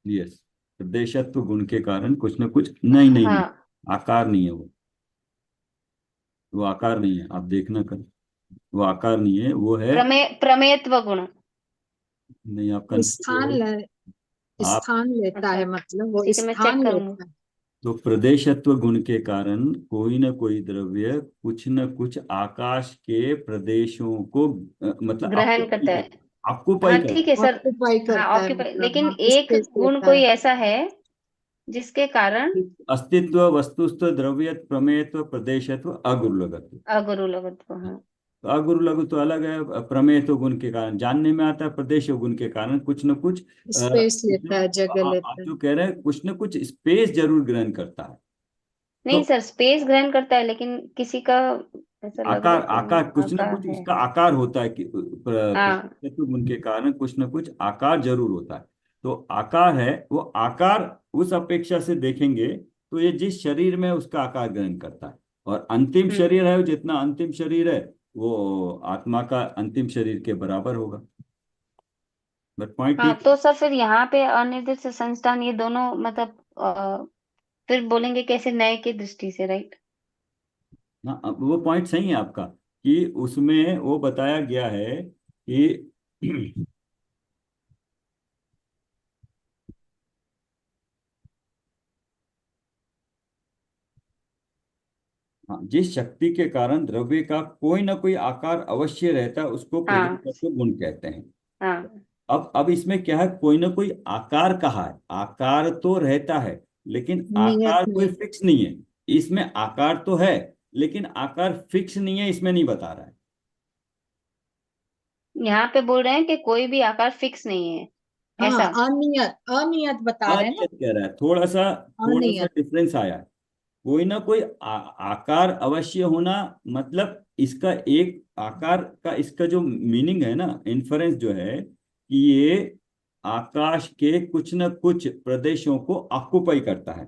यस, प्रदेशत्व गुण के कारण कुछ ना कुछ, नहीं नहीं नहीं, हाँ, आकार नहीं है वो आकार नहीं है, आप देखना कर, वो आकार नहीं है, वो है। प्रमेयत्व गुण। नहीं, आप कंफ्यूज हो स्थान रहे आप। स्थान लेता अच्छा, है, मतलब वो ठीक है, मैं चेक स्थान करूंगी। लेता है। तो प्रदेशत्व गुण के कारण कोई ना कोई द्रव्य कुछ न कुछ आकाश के प्रदेशों को मतलब ग्रहण करता है। ऑक्युपाई हाँ ठीक करता है है। सर। ऑक्यूपाई हाँ, करता है, ऑक्यूपाई, मतलब लेकिन हाँ एक स्पेस गुण लेता कोई है। ऐसा है जिसके कारण अस्तित्व, वस्तुस्थ, द्रव्यत्व, प्रमेयत्व, प्रदेशत्व, अगुरुलगत्व। अगुरु लगत। हाँ। तो अगुरुलघु तो अलग है, प्रमेयत्व गुण के कारण जानने में आता है, प्रदेश गुण के कारण कुछ न कुछ स्पेस लेता है, जगह आप लेता है। जो कह रहे हैं, कुछ न कुछ स्पेस जरूर ग्रहण करता है। नहीं तो सर, स्पेस ग्रहण करता है, लेकिन किसी का ऐसा लग रहा आकार, है कि नहीं, आकार कुछ न आकार कुछ है। उसका आकार होता है कि हाँ। प्रकृति गुण के कारण कुछ न कुछ आकार जरूर होता है। तो आकार है, वो आकार उस अपेक्षा से देखेंगे तो ये जिस शरीर में उसका आकार ग्रहण करता है, और अंतिम हम्म। शरीर है, वो जितना अंतिम शरीर है वो आत्मा का अंतिम शरीर के बराबर होगा। बट पॉइंट हाँ, ठीक तो सर फिर यहाँ पे अनिर्दिष्ट संस्थान ये दोनों मतलब फिर बोलेंगे कैसे नए की दृष्टि से, राइट? है। हाँ, अब वो पॉइंट सही है आपका, कि उसमें वो बताया गया है कि हाँ, जिस शक्ति के कारण द्रव्य का कोई ना कोई आकार अवश्य रहता है, उसको हाँ। प्रदेशत्व गुण कहते हैं। हाँ। अब इसमें क्या है, कोई ना कोई आकार कहा है, आकार तो रहता है लेकिन नियत आकार कोई में। फिक्स नहीं है। इसमें आकार तो है लेकिन आकार फिक्स नहीं है, इसमें नहीं बता रहा है। यहाँ पे बोल रहे हैं कि कोई भी आकार फिक्स नहीं है, हाँ, ऐसा। अनियत, अनियत बता रहे हैं ना। अनियत कह रहा है, थोड़ा सा अनियत। डिफरेंस आया है। कोई ना कोई आकार अवश्य होना, मतलब इसका एक आकार का, इसका जो मीनिंग है ना, इन्फरेंस जो है कि ये आकाश के कुछ न कुछ प्रदेशों को ऑक्युपाई करता है।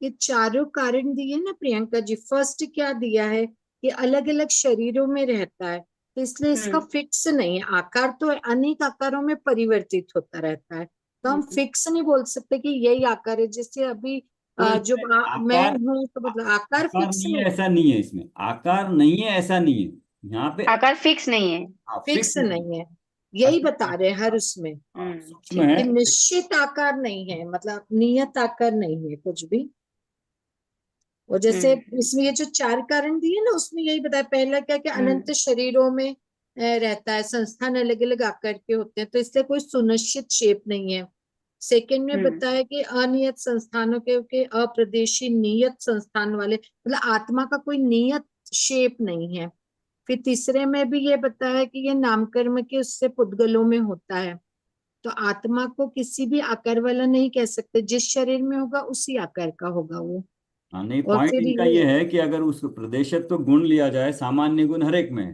ये चारों कारण दिए ना प्रियंका जी। फर्स्ट क्या दिया है कि अलग अलग शरीरों में रहता है, तो इसलिए इसका हम्म। फिक्स नहीं है। आकार तो अनेक आकारों में परिवर्तित होता रहता है, तो हम हम्म। फिक्स नहीं बोल सकते कि यही आकार है। जैसे अभी तो जो इसमें मैं आकार, हूं, तो मतलब आकार आकार फिक्स नहीं है नहीं है। ऐसा नहीं है, इसमें आकार नहीं है ऐसा नहीं है, यहाँ पे आकार फिक्स नहीं है। फिक्स फिक्स नहीं नहीं है, यही है। बता रहे हैं हर उसमें सूक्ष्म ठीक है। कि है। निश्चित आकार नहीं है, मतलब नियत आकार नहीं है कुछ भी। और जैसे हम्म। इसमें ये जो चार कारण दिए ना, उसमें यही बताया। पहला क्या कि अनंत हम्म। शरीरों में रहता है, संस्थान अलग अलग आकार के होते हैं, तो इससे कोई सुनिश्चित शेप नहीं है। सेकंड में हम्म। बताया कि अनियत संस्थानों के अप्रदेशी नियत संस्थान वाले, मतलब आत्मा का कोई नियत शेप नहीं है। फिर तीसरे में भी ये बताया कि ये नामकर्म के उससे पुद्गलों में होता है, तो आत्मा को किसी भी आकार वाला नहीं कह सकते। जिस शरीर में होगा उसी आकार का होगा वो। हाँ, नहीं, और पॉइंट फिर इनका ये ये है कि अगर उस प्रदेशत्व गुण लिया जाए, सामान्य गुण हर एक में है।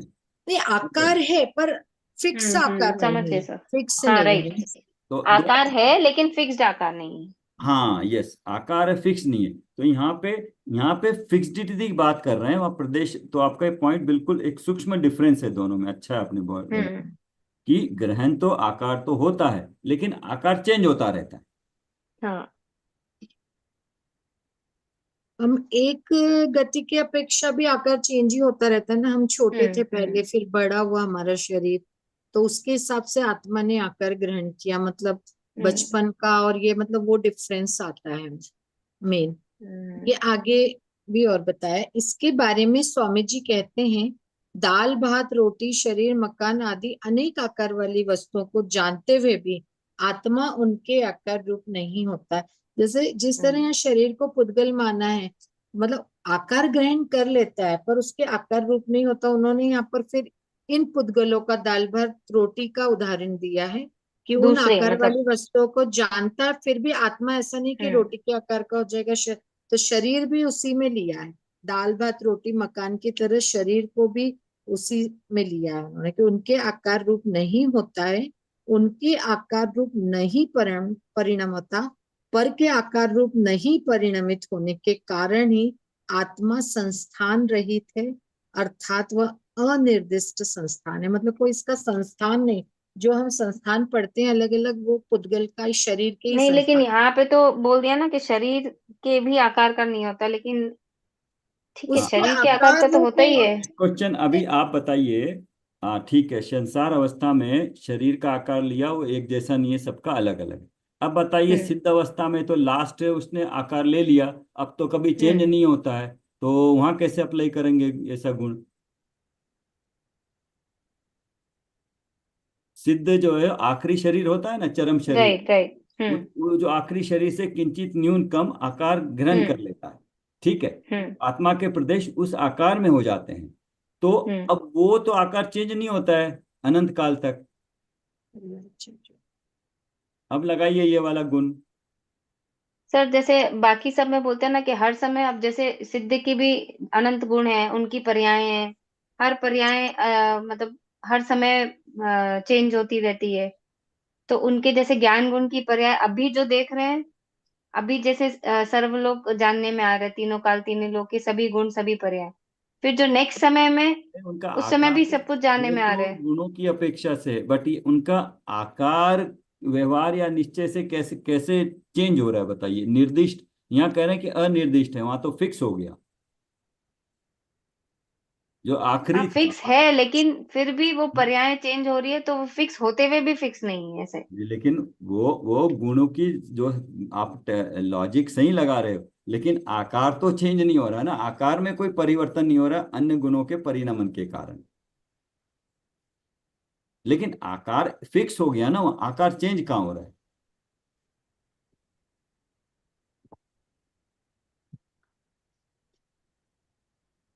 नहीं, आकार है पर फिक्स आकार समझ नहीं गए है, सर। फिक्स हाँ, नहीं राइट। है। तो आकार है लेकिन फिक्स्ड आकार नहीं है। हाँ, यस, आकार है, फिक्स नहीं है। तो यहाँ पे फिक्सडिटी की बात कर रहे हैं, वहाँ प्रदेश, तो आपका पॉइंट बिल्कुल एक सूक्ष्म डिफरेंस है दोनों में, अच्छा है आपने बोला हम्म। कि ग्रहण तो आकार तो होता है लेकिन आकार चेंज होता रहता है। हाँ। हम एक गति की अपेक्षा भी आकार चेंज ही होता रहता है ना। हम छोटे थे पहले, हम्म। फिर बड़ा हुआ हमारा शरीर, तो उसके हिसाब से आत्मा ने आकार ग्रहण किया, मतलब हम्म। बचपन का। और ये मतलब वो डिफरेंस आता है मेन। हम्म। ये आगे भी और बताया इसके बारे में। स्वामी जी कहते हैं, दाल भात रोटी शरीर मकान आदि अनेक आकार वाली वस्तुओं को जानते हुए भी आत्मा उनके आकार रूप नहीं होता। जैसे जिस तरह हम्म। यहाँ शरीर को पुद्गल माना है, मतलब आकार ग्रहण कर लेता है पर उसके आकार रूप नहीं होता। उन्होंने यहाँ पर फिर इन पुद्गलों का दाल भात रोटी का उदाहरण दिया है कि उन दूसरे आकार वाली मतलब वस्तुओं को जानता है, फिर भी आत्मा ऐसा नहीं कि हम्म रोटी के आकार का हो जाएगा। तो शरीर भी उसी में लिया है। दाल भात रोटी मकान की तरह शरीर को भी उसी में लिया है उन्होंने, कि उनके आकार रूप नहीं होता है, उनके आकार रूप नहीं परिणाम होता, पर के आकार रूप नहीं परिणमित होने के कारण ही आत्मा संस्थान रहित है, अर्थात वह अनिर्दिष्ट संस्थान है। मतलब कोई इसका संस्थान नहीं। जो हम संस्थान पढ़ते हैं अलग अलग, वो पुद्गल का ही, शरीर के ही नहीं, लेकिन संस्थान। यहाँ पे तो बोल दिया ना कि शरीर के भी आकार का नहीं होता, लेकिन ठीक है, हाँ, उसके शरीर के आकार आकार का तो रूप होता ही है। क्वेश्चन अभी आप बताइए। हाँ ठीक है, संसार अवस्था में शरीर का आकार लिया, वो एक जैसा नहीं है, सबका अलग अलग है। अब बताइए हम्म सिद्ध अवस्था में तो लास्ट उसने आकार ले लिया, अब तो कभी चेंज हम्म नहीं होता है, तो वहां कैसे अप्लाई करेंगे ऐसा गुण? सिद्ध जो है आखिरी शरीर होता है ना, चरम शरीर, राइट राइट वो जो आखिरी शरीर से किंचित न्यून कम आकार ग्रहण कर हम्म लेता है। ठीक है, हम्म आत्मा के प्रदेश उस आकार में हो जाते हैं। तो हम्म अब वो तो आकार चेंज नहीं होता है अनंत काल तक। अब लगाइए ये वाला गुण। सर, जैसे बाकी सब में बोलते हैं ना कि हर समय, अब जैसे सिद्ध की भी अनंत गुण है, उनकी पर्याय हैं। हर पर्याय मतलब हर समय चेंज होती रहती है। तो उनके जैसे ज्ञान गुण की पर्याय अभी जो देख रहे हैं, अभी जैसे सर्वलोक जानने में आ रहे हैं, तीनों काल तीनों लोक के सभी गुण सभी पर्याय। फिर जो नेक्स्ट समय में, उनका उस समय आकार भी तो, सब कुछ जानने वो में आ तो रहे हैं। गुणों की अपेक्षा से, बट ये उनका आकार व्यवहार या निश्चय से कैसे कैसे चेंज हो रहा है बताइए। निर्दिष्ट यहाँ कह रहे हैं कि अनिर्दिष्ट है, वहां तो फिक्स हो गया जो हाँ, आखिरी था। फिक्स है, लेकिन फिर भी वो पर्याय चेंज हो रही है, तो वो फिक्स होते हुए भी फिक्स नहीं है ऐसे। लेकिन वो गुणों की जो आप लॉजिक सही लगा रहे हो, लेकिन आकार तो चेंज नहीं हो रहा ना, आकार में कोई परिवर्तन नहीं हो रहा अन्य गुणों के परिणमन के कारण। लेकिन आकार फिक्स हो गया ना, वो आकार चेंज कहाँ हो रहा है?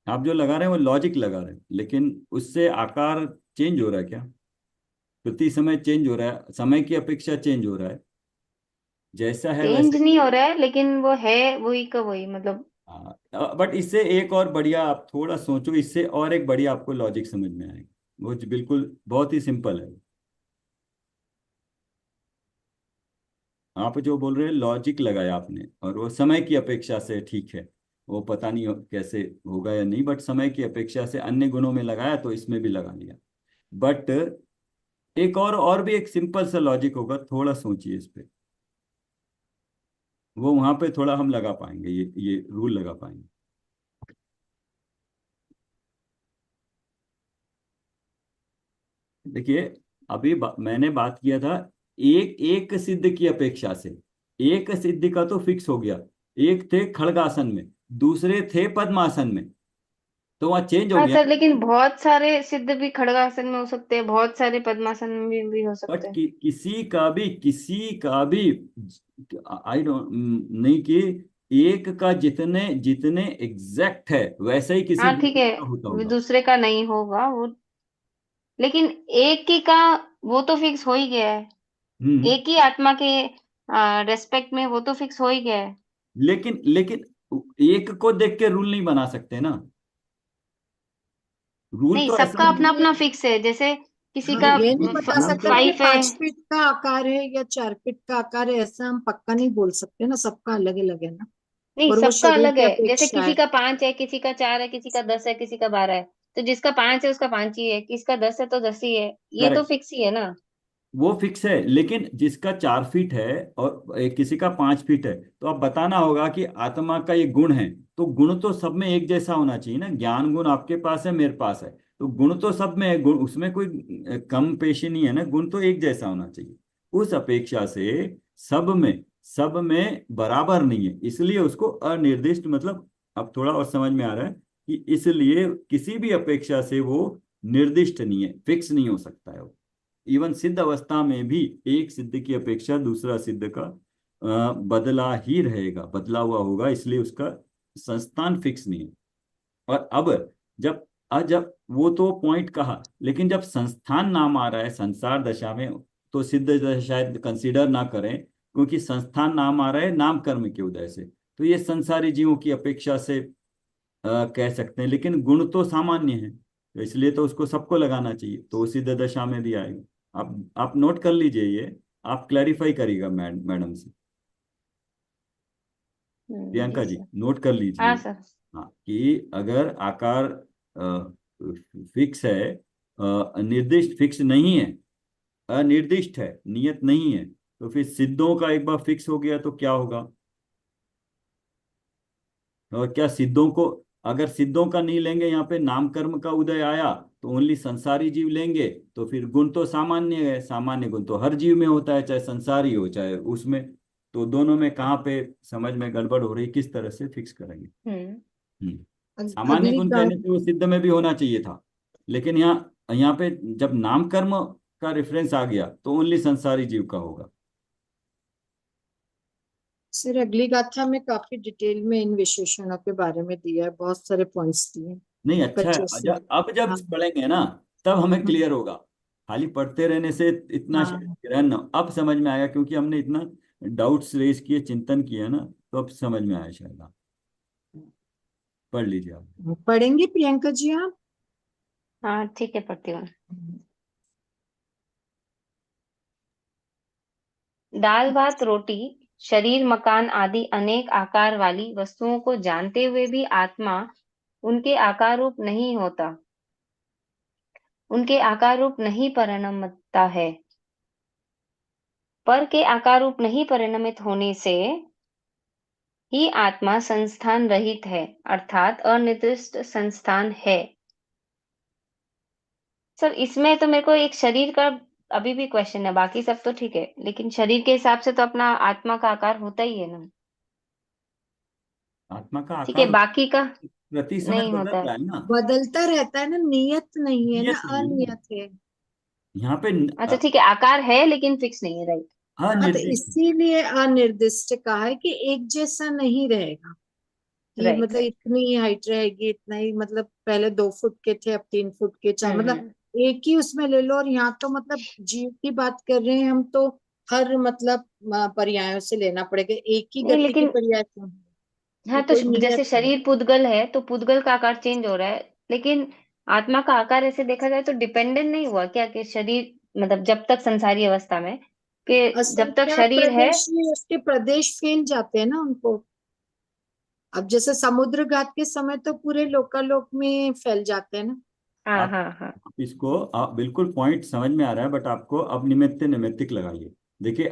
आप जो लगा रहे हैं वो लॉजिक लगा रहे हैं, लेकिन उससे आकार चेंज हो रहा है क्या? प्रति समय चेंज हो रहा है, समय की अपेक्षा चेंज हो रहा है, जैसा है चेंज वैसे। नहीं हो रहा है, लेकिन वो है वही का वही, मतलब। हाँ, बट इससे एक और बढ़िया, आप थोड़ा सोचो, इससे और एक बढ़िया आपको लॉजिक समझ में आएगा। वो बिल्कुल बहुत ही सिंपल है। आप जो बोल रहे हैं लॉजिक लगाया आपने, और वो समय की अपेक्षा से ठीक है, वो पता नहीं कैसे होगा या नहीं, बट समय की अपेक्षा से अन्य गुणों में लगाया तो इसमें भी लगा लिया। बट एक और भी एक सिंपल सा लॉजिक होगा, थोड़ा सोचिए इस पे। वो वहां पे थोड़ा हम लगा पाएंगे, ये रूल लगा पाएंगे। देखिए अभी मैंने बात किया था एक एक सिद्ध की अपेक्षा से। एक सिद्ध का तो फिक्स हो गया, एक थे खड़गासन में, दूसरे थे पद्मासन में, तो वहां चेंज हो हाँ गया। सर, लेकिन बहुत सारे सिद्ध भी खड़गासन में हो सकते हैं, बहुत सारे पद्मासन में भी हो बट सकते हैं। किसी का भी आई डोंट नहीं कि एक का जितने जितने एग्जैक्ट है वैसा ही किसी हाँ ठीक दूसरे है, का होता वो होगा। दूसरे का नहीं होगा वो, लेकिन एक ही का वो तो फिक्स हो ही गया है। हम्म। एक ही आत्मा के रेस्पेक्ट में वो तो फिक्स हो ही गया है। लेकिन लेकिन एक को देख के रूल नहीं बना सकते ना। रूल नहीं, तो ऐसा सबका नहीं अपना है। अपना फिक्स है। जैसे किसी हम का ये नहीं बता रूल सकते तो ना कि 5 है। 5 फीट का आकार है या 4 फीट का आकार है, ऐसा हम पक्का नहीं बोल सकते ना। सबका अलग अलग है ना, नहीं, और वो सबका शरीर अलग की है। जैसे अपेक्षा किसी है। का 5 है, किसी का 4 है, किसी का 10 है, किसी का 12 है। तो जिसका 5 है उसका 5 ही है, किसका 10 है तो 10 ही है। ये तो करेक्ट, फिक्स ही है ना। वो फिक्स है, लेकिन जिसका 4 फीट है और किसी का 5 फीट है, तो अब बताना होगा कि आत्मा का ये गुण है, तो गुण तो सब में एक जैसा होना चाहिए ना। ज्ञान गुण आपके पास है, मेरे पास है, तो गुण तो सब में है, गुण उसमें कोई कम पेशी नहीं है ना, गुण तो एक जैसा होना चाहिए। उस अपेक्षा से सब में बराबर नहीं है, इसलिए उसको अनिर्दिष्ट, मतलब अब थोड़ा और समझ में आ रहा है कि इसलिए किसी भी अपेक्षा से वो निर्दिष्ट नहीं है, फिक्स नहीं हो सकता है वो। इवन सिद्ध अवस्था में भी एक सिद्ध की अपेक्षा दूसरा सिद्ध का बदला ही रहेगा, बदला हुआ होगा, इसलिए उसका संस्थान फिक्स नहीं है। और अब जब जब वो तो पॉइंट कहा, लेकिन जब संस्थान नाम आ रहा है संसार दशा में, तो सिद्ध दशा शायद कंसीडर ना करें, क्योंकि संस्थान नाम आ रहा है नाम कर्म के उदय से, तो ये संसारी जीवों की अपेक्षा से कह सकते हैं, लेकिन गुण तो सामान्य है, तो इसलिए तो उसको सबको लगाना चाहिए, तो वो सिद्ध दशा में भी आएगा। आप नोट कर लीजिए, ये आप क्लैरिफाई करिएगा मैडम से। जी प्रियंका जी सर। नोट कर हाँ लीजिए। सर। हाँ, कि अगर आकार फिक्स है, निर्दिष्ट फिक्स नहीं है, अनिर्दिष्ट है, नियत नहीं है, तो फिर सिद्धों का एक बार फिक्स हो गया तो क्या होगा? और क्या सिद्धों को, अगर सिद्धों का नहीं लेंगे, यहाँ पे नाम कर्म का उदय आया तो ओनली संसारी जीव लेंगे, तो फिर गुण तो सामान्य है, सामान्य गुण तो हर जीव में होता है, चाहे संसारी हो चाहे उसमें, तो दोनों में कहाँ पे समझ में गड़बड़ हो रही, किस तरह से फिक्स करेंगे? हम्म। हम्म। सामान्य अगली गुण कहने गाथ से वो सिद्ध में भी होना चाहिए था, लेकिन यहाँ यहाँ पे जब नाम कर्म का रेफरेंस आ गया तो ओनली संसारी जीव का होगा। सर, अगली गाथा में काफी डिटेल में इन विशेषणों के बारे में दिया है, बहुत सारे पॉइंट्स दिए हैं। नहीं, अच्छा है, 25 से। अब जब हाँ। पढ़ेंगे ना तब हमें हम्म, क्लियर होगा, खाली पढ़ते रहने से इतना शायद हाँ। ग्रहण अब समझ में आएगा, क्योंकि हमने इतना डाउट्स रेज किए, चिंतन किया ना, तो अब समझ में आया शायद। आप पढ़ लीजिए आप। पढ़ेंगे प्रियंका जी आप? हाँ ठीक है, पढ़ती हूँ। दाल भात रोटी, शरीर मकान आदि अनेक आकार वाली वस्तुओं को जानते हुए भी आत्मा उनके आकार रूप नहीं होता, उनके आकार रूप नहीं परिणमता है। पर के आकार रूप नहीं परिणमित होने से ही आत्मा संस्थान रहित है, अर्थात अनिर्दिष्ट संस्थान है। सर इसमें तो मेरे को एक शरीर का अभी भी क्वेश्चन है, बाकी सब तो ठीक है, लेकिन शरीर के हिसाब से तो अपना आत्मा का आकार होता ही है ना। आत्मा का ठीक है, आकार बाकी का प्रति समय नहीं बदल होता रहा है। है ना, बदलता रहता है ना, नियत नहीं है ना, नियत नहीं है अनियत है। यहाँ पे, अच्छा ठीक है, आकार है लेकिन फिक्स नहीं है, राइट। हाँ, तो अनिर्दिष्ट। इसीलिए अनिर्दिष्ट कहा है कि एक जैसा नहीं रहेगा, कि राइट मतलब राइट। इतनी ही हाइट रहेगी, इतना ही, मतलब पहले 2 फुट के थे अब 3 फुट के, चाहे मतलब हम्म। एक ही उसमें ले लो। और यहाँ तो मतलब जीव की बात कर रहे हैं हम, तो हर मतलब पर्यायों से लेना पड़ेगा, एक ही नहीं गति के लेकिन, पर्याय से कि हाँ तो कोई जैसे नियत नहीं। शरीर पुद्गल है तो पुद्गल का आकार चेंज हो रहा है, लेकिन आत्मा का आकार ऐसे देखा जाए तो डिपेंडेंट नहीं हुआ क्या कि शरीर, मतलब जब तक संसारी अवस्था में, कि जब तक असंख्यात शरीर है। प्रदेश में उसके प्रदेश फैल जाते हैं ना उनको। अब जैसे समुद्र घाट के समय तो पूरे लोकालोक में फैल जाते हैं ना। हाँ आप हाँ हाँ। इसको, आप बिल्कुल पॉइंट समझ में आ रहा है, बट आपको अब निमित्त नैमित्तिक लगाइए। देखिए,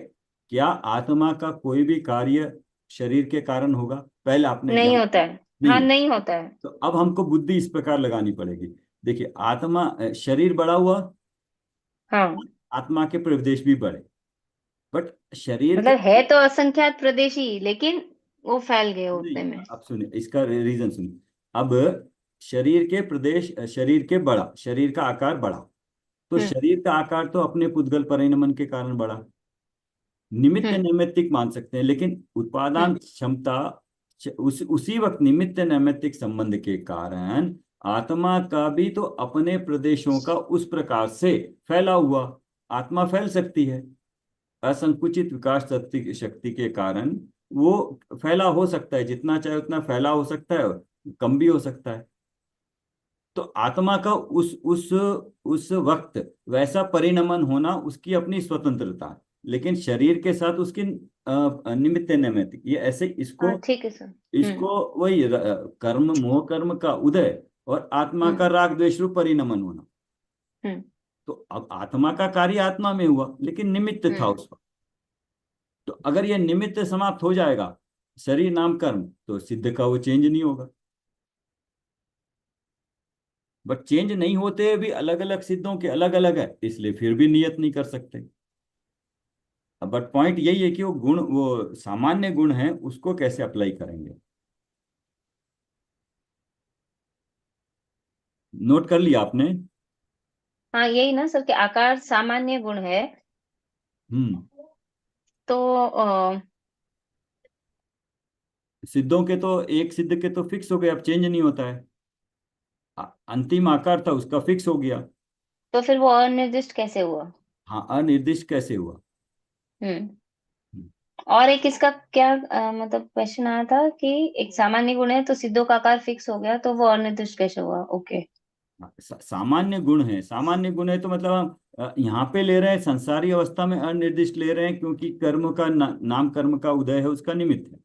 क्या आत्मा का कोई भी कार्य शरीर के कारण होगा? पहले आपने नहीं ध्यान, होता है। हाँ नहीं, नहीं होता है। तो अब हमको बुद्धि इस प्रकार लगानी पड़ेगी। देखिए, आत्मा शरीर बड़ा हुआ, हाँ आत्मा के प्रदेश भी बढ़े, बट शरीर के, मतलब है तो असंख्यात प्रदेशी, लेकिन वो फैल गए नहीं, उतने में। अब सुनिए इसका रीजन सुनिए। अब शरीर के प्रदेश, शरीर के बड़ा, शरीर का आकार बढ़ा, तो हम्म शरीर का आकार तो अपने पुद्गल परिणमन के कारण बढ़ा, निमित्त हम्म नैमित्तिक मान सकते हैं, लेकिन उत्पादन हम्म क्षमता उसी वक्त निमित्त नैमित्तिक संबंध के कारण आत्मा का भी तो अपने प्रदेशों का उस प्रकार से फैला हुआ, आत्मा फैल सकती है, असंकुचित विकास शक्ति शक्ति के कारण वो फैला हो सकता है, जितना चाहे उतना फैला हो सकता है, कम भी हो सकता है। तो आत्मा का उस वक्त वैसा परिणमन होना उसकी अपनी स्वतंत्रता है, लेकिन शरीर के साथ उसकी निमित्त नैमित्तिक, ये ऐसे इसको, हाँ ठीक है सर। इसको वही कर्म मोह कर्म का उदय और आत्मा का हम्म राग द्वेष रूप परिणमन होना। हम्म तो अब आत्मा का कार्य आत्मा में हुआ, लेकिन निमित्त था हम्म उसका, तो अगर यह निमित्त समाप्त हो जाएगा, शरीर नाम कर्म, तो सिद्ध का वो चेंज नहीं होगा। बट चेंज नहीं होते हुए भी अलग अलग सिद्धों के अलग अलग है, इसलिए फिर भी नियत नहीं कर सकते। अब बट पॉइंट यही है कि वो गुण, वो सामान्य गुण है, उसको कैसे अप्लाई करेंगे। नोट कर लिया आपने? हाँ यही ना सर, कि आकार सामान्य गुण है, हम्म। तो सिद्धों के तो, एक सिद्ध के तो फिक्स हो गए, अब चेंज नहीं होता है। अंतिम आकार था उसका फिक्स हो गया। तो फिर वो अनिर्दिष्ट कैसे हुआ? हाँ, अनिर्दिष्ट कैसे हुआ। हम्म। और एक इसका क्या मतलब क्वेश्चन आया था कि एक सामान्य गुण है तो सिद्धों का आकार फिक्स हो गया, तो वो अनिर्दिष्ट कैसे हुआ? ओके। सामान्य गुण है, सामान्य गुण है तो मतलब हम यहाँ पे ले रहे हैं संसारी अवस्था में अनिर्दिष्ट ले रहे हैं, क्योंकि कर्म का नाम कर्म का उदय है उसका निमित्त है।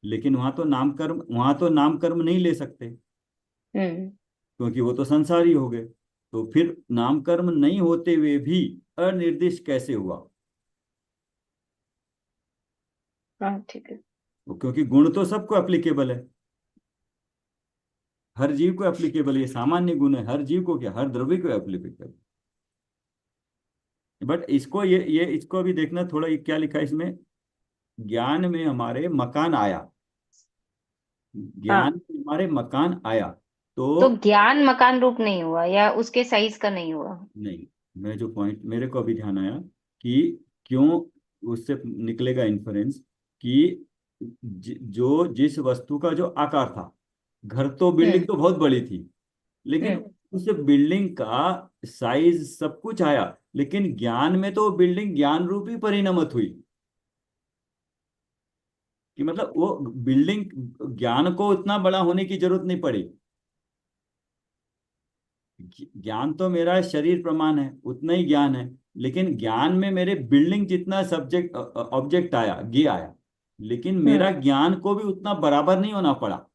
लेकिन वहां तो नाम कर्म नहीं ले सकते, हम्म। क्योंकि वो तो संसारी हो गए। तो फिर नाम कर्म नहीं होते हुए भी अनिर्दिष्ट कैसे हुआ। हाँ ठीक है। क्योंकि गुण तो सबको एप्लीकेबल है, हर जीव को एप्लीकेबल है, ये सामान्य गुण है, हर जीव को क्या, हर द्रव्य को एप्लीकेबल। बट इसको ये इसको अभी देखना थोड़ा, ये क्या लिखा है इसमें, ज्ञान में हमारे मकान आया, ज्ञान हाँ, में हमारे मकान आया तो। तो ज्ञान मकान रूप नहीं हुआ या उसके साइज का नहीं हुआ? नहीं, मैं जो पॉइंट मेरे को अभी ध्यान आया कि क्यों, उससे निकलेगा इन्फरेंस कि जो जिस वस्तु का जो आकार था, घर तो बिल्डिंग हम्म। तो बहुत बड़ी थी, लेकिन हम्म। उस बिल्डिंग का साइज सब कुछ आया, लेकिन ज्ञान में तो बिल्डिंग ज्ञान रूपी परिणमत हुई। कि मतलब वो बिल्डिंग, ज्ञान को उतना बड़ा होने की जरूरत नहीं पड़ी। ज्ञान तो मेरा शरीर प्रमाण है, उतना ही ज्ञान है, लेकिन ज्ञान में मेरे बिल्डिंग जितना सब्जेक्ट ऑब्जेक्ट आया, गे आया, लेकिन मेरा हम्म। ज्ञान को भी उतना बराबर नहीं होना पड़ा।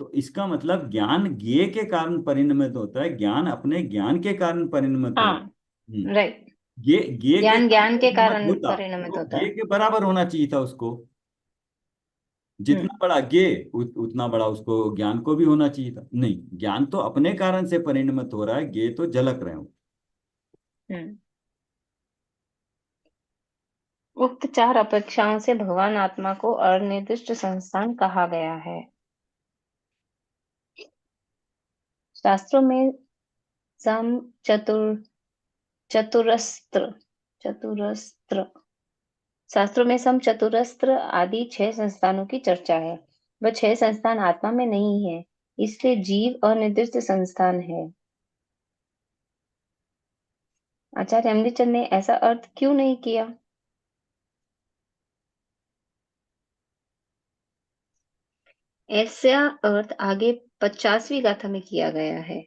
तो इसका मतलब ज्ञान गे के कारण परिणमित होता है, ज्ञान अपने ज्ञान के कारण परिणमित हो। हाँ, राइट। गे गे के ज्ञान कारण ज्ञान के परिणमित कारण होता परिणमित तो होता गे है। के बराबर होना चाहिए था उसको। हम्म। जितना बड़ा गे उतना बड़ा उसको ज्ञान को भी होना चाहिए था। नहीं, ज्ञान तो अपने कारण से परिणमित हो रहा है, गे तो झलक रहे हो। हम्म। उक्त चार अपेक्षाओं से भगवान आत्मा को अनिर्दिष्ट संस्थान कहा गया है। शास्त्रों में सम, चतुर, चतुरस्त्र, चतुरस्त्र शास्त्रों में सम, चतुरस्त्र आदि 6 संस्थानों की चर्चा है। वह 6 संस्थान आत्मा में नहीं है, इसलिए जीव अनिर्दिष्ट संस्थान है। आचार्य अमृतचंद ने ऐसा अर्थ क्यों नहीं किया? ऐसा अर्थ आगे 50वीं गाथा में किया गया है।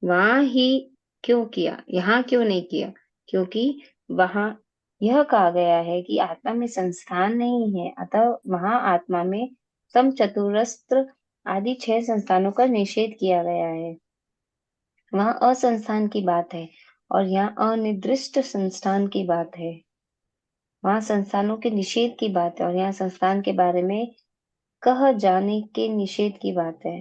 वहां ही क्यों किया, यहाँ क्यों नहीं किया? क्योंकि वहां यह कहा गया है कि आत्मा में संस्थान नहीं है, अतः वहां आत्मा में सम, चतुरस्त्र आदि 6 संस्थानों का निषेध किया गया है। वहां असंस्थान की बात है और यहाँ अनिर्दिष्ट संस्थान की बात है। वहां संस्थानों के निषेध की बात है और यहाँ संस्थान के बारे में कह जाने के निषेध की बात है।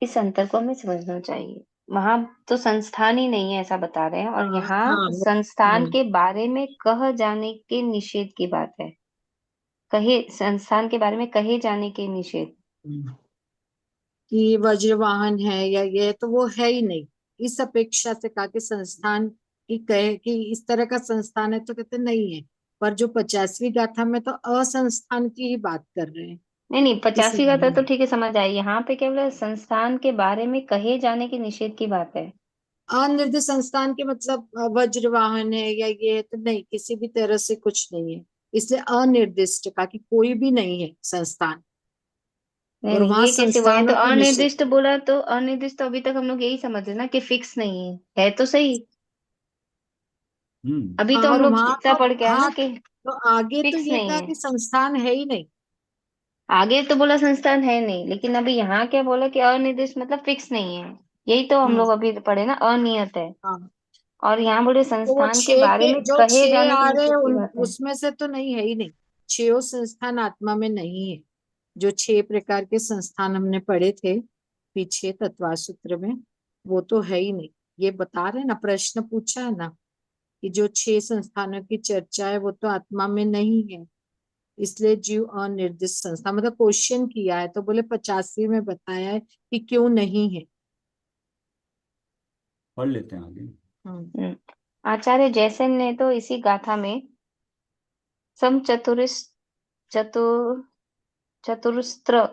इस अंतर को हमें समझना चाहिए। वहां तो संस्थान ही नहीं है ऐसा बता रहे हैं, और हाँ यहाँ हाँ संस्थान के बारे में कह जाने के निषेध की बात है। कहे संस्थान के बारे में कहे जाने के निषेध। हम्म। कि वज्रवाहन है या ये तो वो है ही नहीं। इस अपेक्षा से कहा कि संस्थान की कहे कि इस तरह का संस्थान है तो कहते नहीं है। पर जो 50वीं गाथा में तो असंस्थान की ही बात कर रहे हैं। नहीं नहीं, 50वीं का इसलिए तो ठीक है, समझ आई। यहाँ पे केवल संस्थान के बारे में कहे जाने के निषेध की बात है। अनिर्दिष्ट संस्थान के मतलब वज्रवाहन है या ये है तो नहीं, किसी भी तरह से कुछ नहीं है। इसलिए अनिर्दिष्ट का कि कोई भी नहीं है संस्थान। नहीं और नहीं, वहां ये कैसे हुआ? ये तो संस्थानों का निषेध। अनिर्दिष्ट बोला, तो अनिर्दिष्ट तो अभी तक हम लोग यही समझ रहे ना कि फिक्स नहीं है तो सही। हम्म। अभी हाँ, तो हम और लोग वहां इतना तो पढ़ के आए ना हाँ, कि तो आगे तो फिक्स ये नहीं कहा है। कि संस्थान है ही नहीं। आगे तो बोला संस्थान है नहीं, लेकिन अभी यहाँ क्या बोला कि अनिर्दिष्ट मतलब फिक्स नहीं है। यही तो हम लोग हम्म। अभी पढ़े ना, अनियत है। हाँ, और यहाँ बोले तो वो संस्थान के छह बारे के में जो कहे छह जाने के आ रहे हैं निषेध की उन बात है। उसमें से तो नहीं है ही नहीं। छह संस्थान आत्मा में नहीं है। जो 6 प्रकार के संस्थान हमने पढ़े थे पीछे तत्वा सूत्र में, वो तो है ही नहीं। ये बता रहे ना, प्रश्न पूछा है ना कि जो 6 संस्थानों की चर्चा है वो तो आत्मा में नहीं है। इसलिए जीव अनिर्दिष्ट संस्था, मतलब क्वेश्चन किया है तो बोले 85 में बताया है कि क्यों नहीं है। पढ़ लेते हैं आगे। हम्म। हम्म। आचार्य जैसन ने तो इसी गाथा में सम, चतुर, चतुस्त्र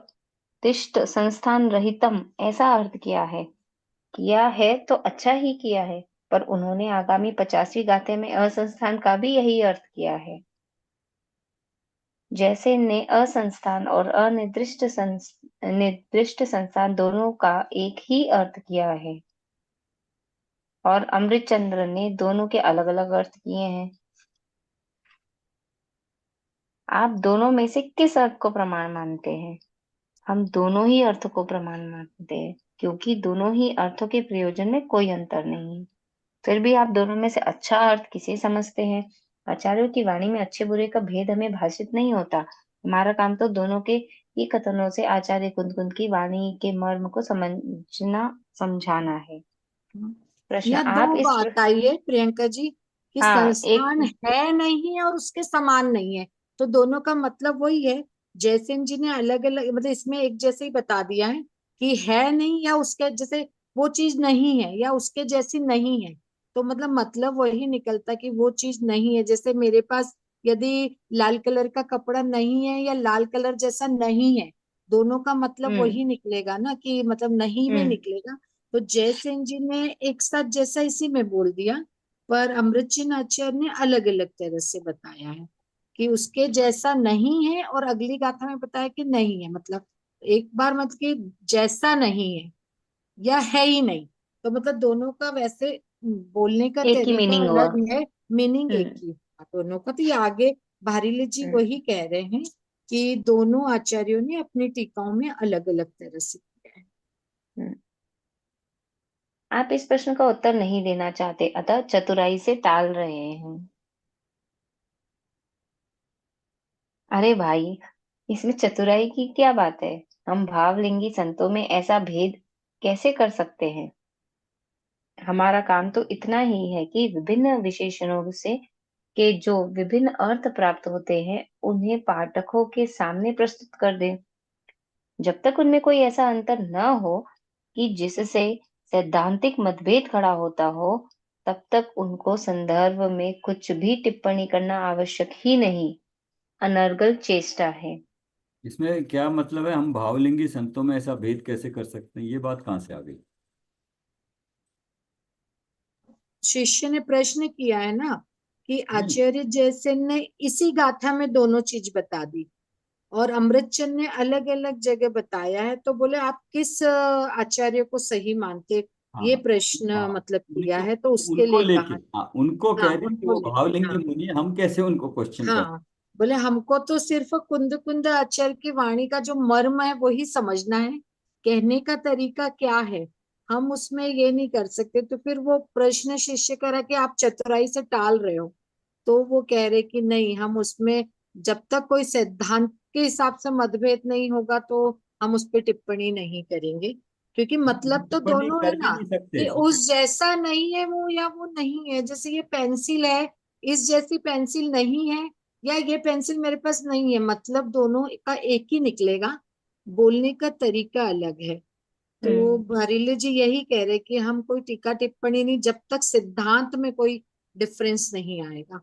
तिष्ठ संस्थान रहितम ऐसा अर्थ किया है तो अच्छा ही किया है, पर उन्होंने आगामी 50वीं गाथे में असंस्थान का भी यही अर्थ किया है। जैसे ने असंस्थान और निर्दिष्ट संस्थान दोनों का एक ही अर्थ किया है, और अमृतचंद्र ने दोनों के अलग अलग अर्थ किए हैं। आप दोनों में से किस अर्थ को प्रमाण मानते हैं? हम दोनों ही अर्थ को प्रमाण मानते हैं, क्योंकि दोनों ही अर्थों के प्रयोजन में कोई अंतर नहीं है। फिर भी आप दोनों में से अच्छा अर्थ किसे समझते हैं? आचार्यों की वाणी में अच्छे बुरे का भेद हमें भाषित नहीं होता। हमारा काम तो दोनों के ही कथनों से आचार्य कुंद की वाणी के मर्म को समझाना है। प्रश्न, यहाँ आप दो इस बात आई है प्रियंका जी कि हाँ एक संस्थान है नहीं है और उसके समान नहीं है, तो दोनों का मतलब वही है। जयसेन जी ने अलग अलग मतलब इसमें एक जैसे ही बता दिया है कि है नहीं या उसके जैसे वो चीज नहीं है या उसके जैसी नहीं है, तो मतलब वही निकलता कि वो चीज नहीं है। जैसे मेरे पास यदि लाल कलर का कपड़ा नहीं है या लाल कलर जैसा नहीं है, दोनों का मतलब हम्म वही निकलेगा ना, कि मतलब नहीं में हम्म निकलेगा। तो जयसेन जी ने एक साथ जैसा इसी में बोल दिया, पर अमृतचंद आचार्य ने अलग अलग तरह से बताया है कि उसके जैसा नहीं है, और अगली गाथा में बताया कि नहीं है। मतलब एक बार मतलब कि जैसा नहीं है या है ही नहीं, तो मतलब दोनों का वैसे बोलने का एक ही तरीका मीनिंग हुआ। अलग है, मीनिंग एक हम्म ही हुआ दोनों का। तो ये आगे भारीले जी हम्म वही कह रहे हैं कि दोनों आचार्यों ने अपनी टीकाओं में अलग अलग तरह से किया है। हम्म। आप इस प्रश्न का उत्तर नहीं देना चाहते, अतः चतुराई से टाल रहे हैं। अरे भाई, इसमें चतुराई की क्या बात है? हम भावलिंगी संतों में ऐसा भेद कैसे कर सकते हैं? हमारा काम तो इतना ही है कि विभिन्न विशेषणों से के जो विभिन्न अर्थ प्राप्त होते हैं उन्हें पाठकों के सामने प्रस्तुत कर दें। जब तक उनमें कोई ऐसा अंतर न हो कि जिससे सैद्धांतिक मतभेद खड़ा होता हो, तब तक उनको संदर्भ में कुछ भी टिप्पणी करना आवश्यक ही नहीं, अनर्गल चेष्टा है। इसमें क्या मतलब है, हम भावलिंगी संतों में ऐसा भेद कैसे कर सकते हैं, ये बात कहाँ से आ गई? शिष्य ने प्रश्न किया है ना कि नहीं, आचार्य जयसेन ने इसी गाथा में दोनों चीज बता दी और अमृतचंद ने अलग अलग जगह बताया है, तो बोले आप किस आचार्य को सही मानते? हाँ ये हाँ प्रश्न हाँ, मतलब किया उनको है, तो उसके उनको लिए लेके, कहा। हाँ उनको हाँ कह रहे हैं कि उनको वो लेके, भावलिंगी हाँ मुनि है, हम कैसे उनको क्वेश्चन कर। हाँ। बोले हमको तो सिर्फ कुंद कुंद आचार्य की वाणी का जो मर्म है वही समझना है, कहने का तरीका क्या है हम उसमें ये नहीं कर सकते। तो फिर वो प्रश्न शिष्य करा कि आप चतुराई से टाल रहे हो, तो वो कह रहे कि नहीं, हम उसमें जब तक कोई सिद्धांत के हिसाब से मतभेद नहीं होगा तो हम उस पर टिप्पणी नहीं करेंगे, क्योंकि मतलब तो टिप्पणी दोनों है कर भी ना नहीं सकते कि क्योंकि उस जैसा नहीं है वो या वो नहीं है। जैसे ये पेंसिल है, इस जैसी पेंसिल नहीं है, या ये पेंसिल मेरे पास नहीं है, मतलब दोनों का एक ही निकलेगा, बोलने का तरीका अलग है। तो हम्म बारिले जी यही कह रहे कि हम कोई टीका टिप्पणी नहीं, जब तक सिद्धांत में कोई डिफरेंस नहीं आएगा।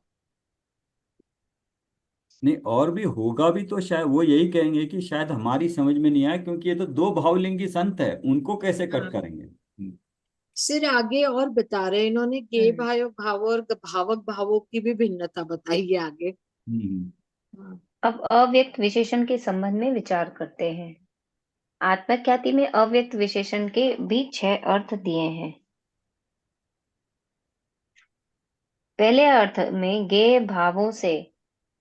नहीं, और भी होगा भी तो शायद वो यही कहेंगे कि शायद हमारी समझ में नहीं आया, क्योंकि ये तो दो भावलिंगी संत है, उनको कैसे कट हाँ, करेंगे। फिर आगे और बता रहे इन्होंने गे हम्म। भाव और भावक भावों की भी भिन्नता बताई है आगे। हम्म। हाँ। अब अव्यक्त विशेषण के संबंध में विचार करते हैं। आत्मख्याति में अव्यक्त विशेषण के भी 6 अर्थ दिए हैं। पहले अर्थ में गेय भावों से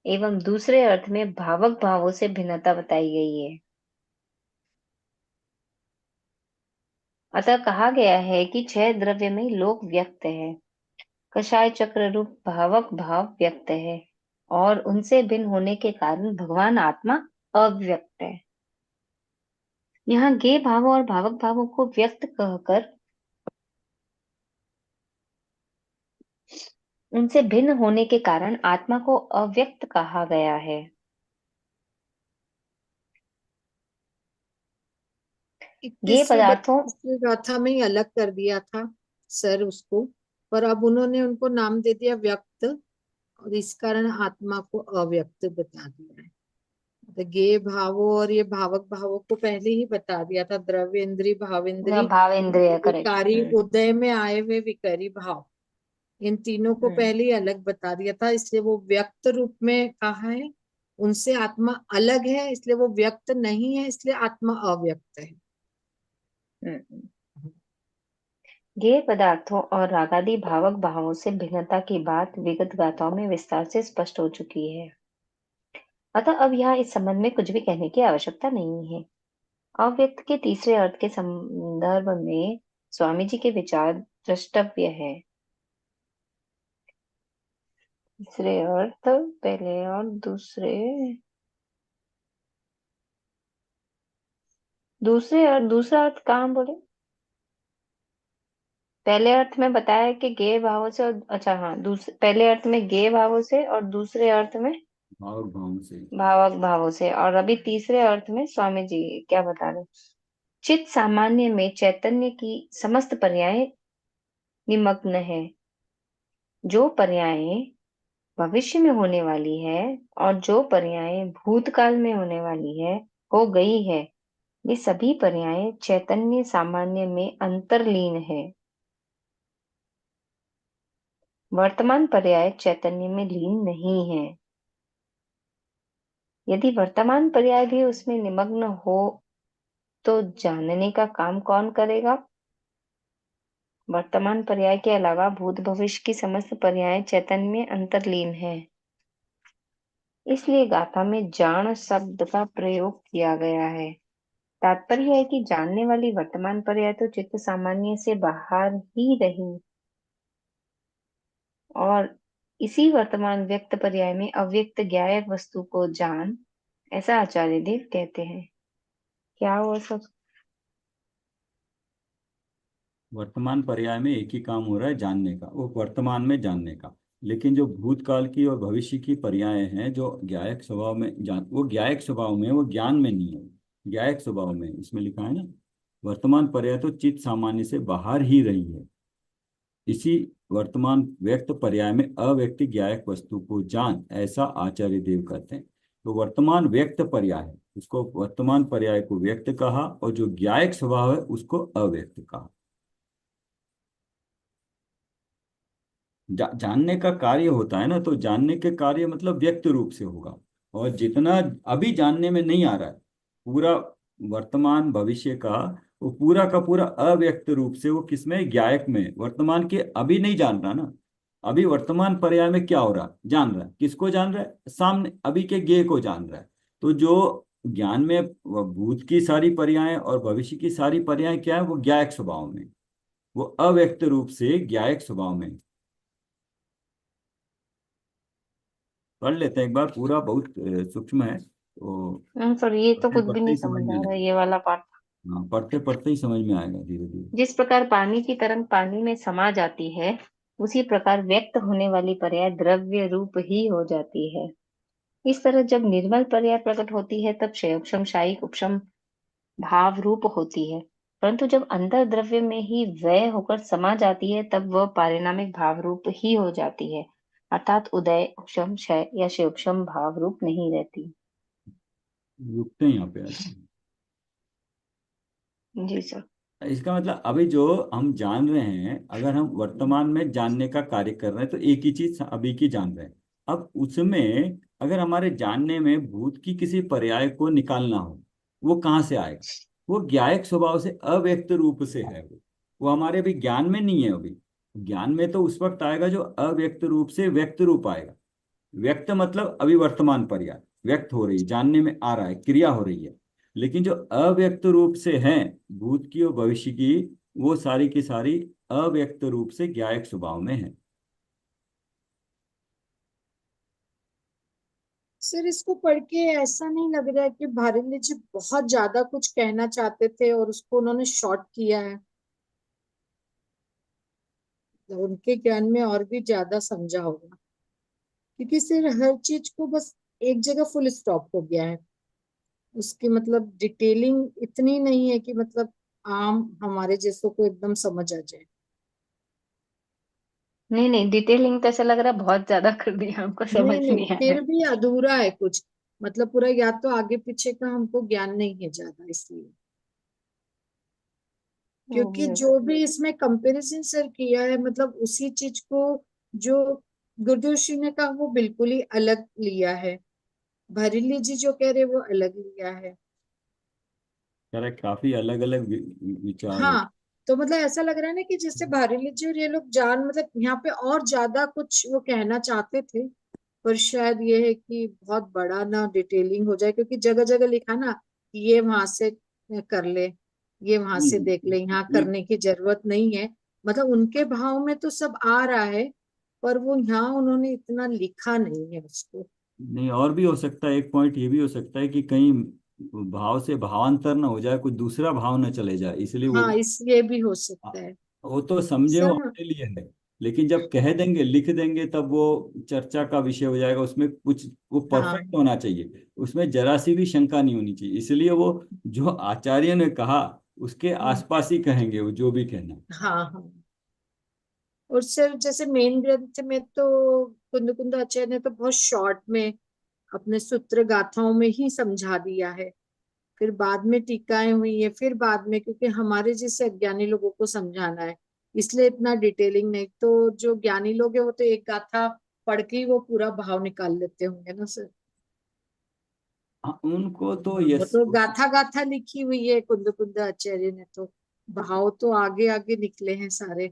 एवं दूसरे अर्थ में भावक भावों से भिन्नता बताई गई है। अतः कहा गया है कि 6 द्रव्य में लोक व्यक्त है, कषाय चक्र रूप भावक भाव व्यक्त है, और उनसे भिन्न होने के कारण भगवान आत्मा अव्यक्त है। यहाँ गेय भावों और भावक भावों को व्यक्त कहकर उनसे भिन्न होने के कारण आत्मा को अव्यक्त कहा गया है। गेय 21 से पदार्थों 32 की गाथा में ही अलग कर दिया था सर उसको, पर अब उन्होंने उनको नाम दे दिया व्यक्त, और इस कारण आत्मा को अव्यक्त बता दिया है। तो गे भावों और ये भावक भावों को पहले ही बता दिया था, द्रव्य इंद्री, भावेंद्री, भाव इंद्रिय, करेक्ट। विकारी, उदय में आए हुए विकारी भाव, इन तीनों को पहले ही अलग बता दिया था, इसलिए वो व्यक्त रूप में कहा है। उनसे आत्मा अलग है, इसलिए वो व्यक्त नहीं है, इसलिए आत्मा अव्यक्त है। ज्ञेय पदार्थों और रागादि भावक भावों से भिन्नता की बात विगत गाथाओं में विस्तार से स्पष्ट हो चुकी है, अतः अब यहाँ इस संबंध में कुछ भी कहने की आवश्यकता नहीं है। अव्यक्त के तीसरे अर्थ के संदर्भ में स्वामी जी के विचार द्रष्टव्य है। तीसरे अर्थ, पहले और दूसरा अर्थ कहाँ बोले? पहले अर्थ में बताया कि गेय भावों से, और अच्छा हाँ, पहले अर्थ में गेय भावों से और दूसरे अर्थ में भावक भावों से। भावक भावों से। और अभी तीसरे अर्थ में स्वामी जी क्या बता रहे? चित्त सामान्य में चैतन्य की समस्त पर्याय निमग्न है। जो पर्याय भविष्य में होने वाली है और जो पर्याय भूतकाल में होने वाली है, हो गई है, ये सभी पर्याय चैतन्य सामान्य में अंतर्लीन है। वर्तमान पर्याय चैतन्य में लीन नहीं है। यदि वर्तमान पर्याय भी उसमें निमग्न हो तो जानने का काम कौन करेगा? वर्तमान पर्याय के अलावा भूत भविष्य की समस्त पर्याय चैतन्य में अंतर्लीन है। इसलिए गाथा में जान शब्द का प्रयोग किया गया है। तात्पर्य है कि जानने वाली वर्तमान पर्याय तो चित्त सामान्य से बाहर ही रही, और इसी वर्तमान व्यक्त पर्याय में अव्यक्त ज्ञायक वस्तु को जान, ऐसा आचार्य देव कहते हैं। क्या वो सब? वर्तमान पर्याय में एक ही काम हो रहा है, जानने का, वो वर्तमान में जानने का। लेकिन जो भूतकाल की और भविष्य की पर्याय हैं, जो ज्ञायक स्वभाव में वो ज्ञायक स्वभाव में, वो ज्ञान में नहीं है, ज्ञायक स्वभाव में। इसमें लिखा है ना, वर्तमान पर्याय तो चित्त सामान्य से बाहर ही रही है। इसी वर्तमान व्यक्त पर्याय में अव्यक्ति ज्ञायक वस्तु को जान, ऐसा आचार्य देव कहते हैं। तो वर्तमान व्यक्त पर्याय है, उसको वर्तमान पर्याय को व्यक्त कहा, और जो ज्ञायक स्वभाव है उसको अव्यक्त कहा। जानने का कार्य होता है ना, तो जानने के कार्य मतलब व्यक्त रूप से होगा। और जितना अभी जानने में नहीं आ रहा है, पूरा वर्तमान भविष्य का, वो पूरा का पूरा अव्यक्त रूप से, वो किसमें? ज्ञायक में। वर्तमान के अभी नहीं जान रहा ना, अभी वर्तमान पर्याय में क्या हो रहा है? जान रहा है। किसको जान रहा है? सामने अभी के ज्ञेय को जान रहा है। तो जो ज्ञान में भूत की सारी पर्याय और भविष्य की सारी पर्याय क्या है? वो ज्ञायक स्वभाव में, वो अव्यक्त रूप से ज्ञायक स्वभाव में। पढ़ लेते हैं एक बार पूरा, बहुत सूक्ष्म है, तो सर ये तो पढ़ते कुछ भी पढ़ते नहीं ही समझ समझ में आ रहा आएगा। ये वाला पार्ट। हाँ, पढ़ते पढ़ते ही समझ में आएगा धीरे धीरे। जिस प्रकार पानी की तरंग पानी में समा जाती है, उसी प्रकार व्यक्त होने वाली पर्याय द्रव्य रूप ही हो जाती है। इस तरह जब निर्मल पर्याय प्रकट होती है, तब क्षयोपम शायिक उपशम भाव रूप होती है, परंतु जब अंतर द्रव्य में ही व्यय होकर समा जाती है, तब वह पारिणामिक भाव रूप ही हो जाती है, अर्थात उदय, उपशम, क्षय या क्षयोपम भाव रूप नहीं रहती। रुकते हैं यहाँ पे आज। जी सर। इसका मतलब अभी जो हम जान रहे हैं, अगर हम वर्तमान में जानने का कार्य कर रहे हैं, तो एक ही चीज अभी की जान रहे हैं। अब उसमें अगर हमारे जानने में भूत की किसी पर्याय को निकालना हो, वो कहाँ से आएगा? वो ज्ञायक स्वभाव से अव्यक्त रूप से है। वो हमारे अभी ज्ञान में नहीं है। अभी ज्ञान में तो उस वक्त आएगा जो अव्यक्त रूप से व्यक्त रूप आएगा। व्यक्त मतलब अभी वर्तमान पर्याय व्यक्त हो रही है, जानने में आ रहा है, क्रिया हो रही है। लेकिन जो अव्यक्त रूप से हैं, भूत की और भविष्य की, वो सारी की सारी अव्यक्त रूप से ज्ञायक स्वभाव में है। सर इसको पढ़ के ऐसा नहीं लग रहा है कि भारत जी बहुत ज्यादा कुछ कहना चाहते थे और उसको उन्होंने शॉर्ट किया है? तो उनके ज्ञान में और भी ज्यादा समझा होगा, क्योंकि सर हर चीज को बस एक जगह फुल स्टॉप हो गया है। उसकी मतलब डिटेलिंग इतनी नहीं है कि मतलब आम हमारे जैसों को एकदम समझ आ जाए। नहीं डिटेलिंग तो ऐसा लग रहा है बहुत ज्यादा कर दिया, हमको समझ नहीं नहीं, नहीं आ रहा फिर है। भी अधूरा है कुछ। मतलब पूरा या तो आगे पीछे का हमको ज्ञान नहीं है ज्यादा, इसलिए। क्योंकि ओके जो भी इसमें कंपैरिजन सर किया है, मतलब उसी चीज को जो गुरुदेव श्री ने कहा वो बिल्कुल ही अलग लिया है, भरीली जी जो कह रहे वो अलग लिया है। करेक्ट, काफी अलग अलग विचार है। हाँ, तो मतलब ऐसा लग रहा है ना कि जैसे भरीली जी और ये लोग जान, मतलब यहाँ पे और ज्यादा कुछ वो कहना चाहते थे, पर शायद ये है कि बहुत बड़ा ना डिटेलिंग हो जाए, क्योंकि जगह जगह लिखा ना कि ये वहां से कर ले, ये वहां से देख ले, यहाँ ये करने की जरूरत नहीं है। मतलब उनके भाव में तो सब आ रहा है, पर वो यहाँ उन्होंने इतना लिखा नहीं है उसको। नहीं, और भी हो सकता है, एक पॉइंट ये भी हो सकता है कि कहीं भाव से भावांतर ना हो जाए, कोई दूसरा भाव ना चले जाए, इसलिए वो हाँ, इसलिए भी हो हाँ, सकता है। वो तो समझे वो सर, अपने लिए है, लेकिन जब कह देंगे लिख देंगे तब वो चर्चा का विषय हो जाएगा। उसमें कुछ वो परफेक्ट हाँ। होना चाहिए, उसमें जरा सी भी शंका नहीं होनी चाहिए, इसलिए वो जो आचार्य ने कहा उसके हम्म, आसपास ही कहेंगे वो जो भी कहना। हाँ हाँ। और सर जैसे मेन ग्रंथ में तो कुंद कुंद आचार्य ने तो बहुत शॉर्ट में अपने सूत्र गाथाओं में ही समझा दिया है, फिर बाद में टीकाएं हुई है, फिर बाद में, क्योंकि हमारे जैसे अज्ञानी लोगों को समझाना है, इसलिए इतना डिटेलिंग नहीं। तो जो ज्ञानी लोग है वो तो एक गाथा पढ़ के ही वो पूरा भाव निकाल लेते होंगे ना सर। हाँ, उनको तो वो यस। तो गाथा गाथा लिखी हुई है कुंद कुंद आचार्य ने, तो भाव तो आगे आगे निकले हैं सारे।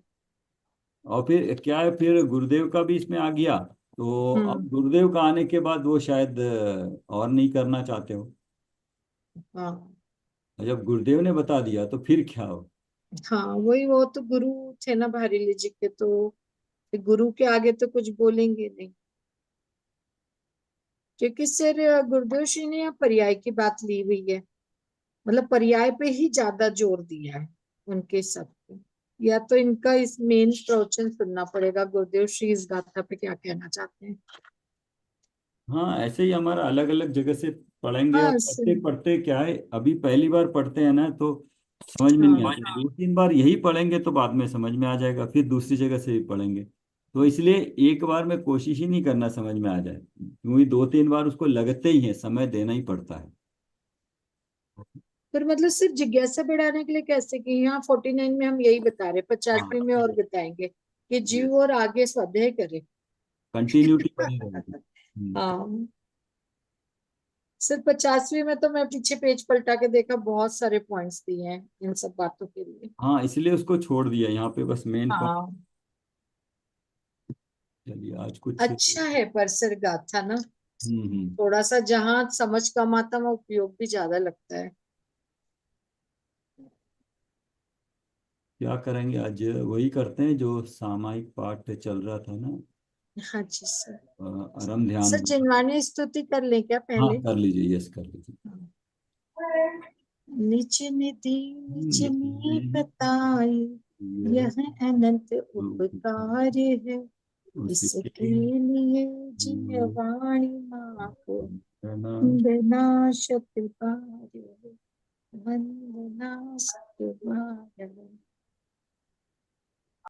और फिर क्या है, फिर गुरुदेव का भी इसमें आ गया, तो अब हम्म। गुरुदेव का आने के बाद वो शायद और नहीं करना चाहते हो। हाँ और जब गुरुदेव ने बता दिया तो फिर क्या हो। हाँ, वही, वो तो गुरु थे ना भारीली जी के, तो फिर गुरु के आगे तो कुछ बोलेंगे नहीं। क्योंकि सर गुरुदेव श्री ने यहाँ पर्याय की बात ली हुई है, मतलब पर्याय पे ही ज्यादा जोर दिया है उनके सब पे। या तो इनका इस मेन प्रवचन सुनना पड़ेगा, गुरुदेव श्री इस गाथा पे क्या कहना चाहते हैं। हाँ, ऐसे ही हमारा अलग अलग जगह से पढ़ेंगे, और हाँ पढ़ते पढ़ते क्या है, अभी पहली बार पढ़ते हैं ना तो समझ में नहीं हाँ आता, दो तीन बार यही पढ़ेंगे तो बाद में समझ में आ जाएगा, फिर दूसरी जगह से भी पढ़ेंगे। तो इसलिए एक बार में कोशिश ही नहीं करना समझ में आ जाए, क्योंकि दो तीन बार उसको लगते ही है, समय देना ही पड़ता है। फिर मतलब सिर्फ जिज्ञासा बढ़ाने के लिए कैसे, कि यहाँ 49 में हम यही बता रहे, 50वीं में हाँ, और बताएंगे कि जीव और आगे स्वाध्याय करे। कंटिन्यूटी बनी रहेगी। हाँ सर, 50वीं में तो मैं पीछे पेज पलटा के देखा, बहुत सारे पॉइंट्स दिए हैं इन सब बातों के लिए। हाँ, इसलिए उसको छोड़ दिया यहाँ पे, बस मेन पॉइंट। हाँ, चलिए आज कुछ। अच्छा है पर सर गाथा ना, हम्म। थोड़ा सा जहाँ समझ कम आता वहाँ उपयोग भी ज्यादा लगता है। क्या करेंगे, आज वही करते हैं जो सामायिक पाठ चल रहा था ना, हाँ जी सर। अरम ध्यान। सर जिनवानी स्तुति कर लें क्या हाँ, पहले? कर लीजिए, यस कर लीजिए। निज निधि निज में बताई, यह यह अनंत उपकार है, उसके इसके लिए जिय वाणी माँ को करना। वंदना सतबार, वंदना सतबार।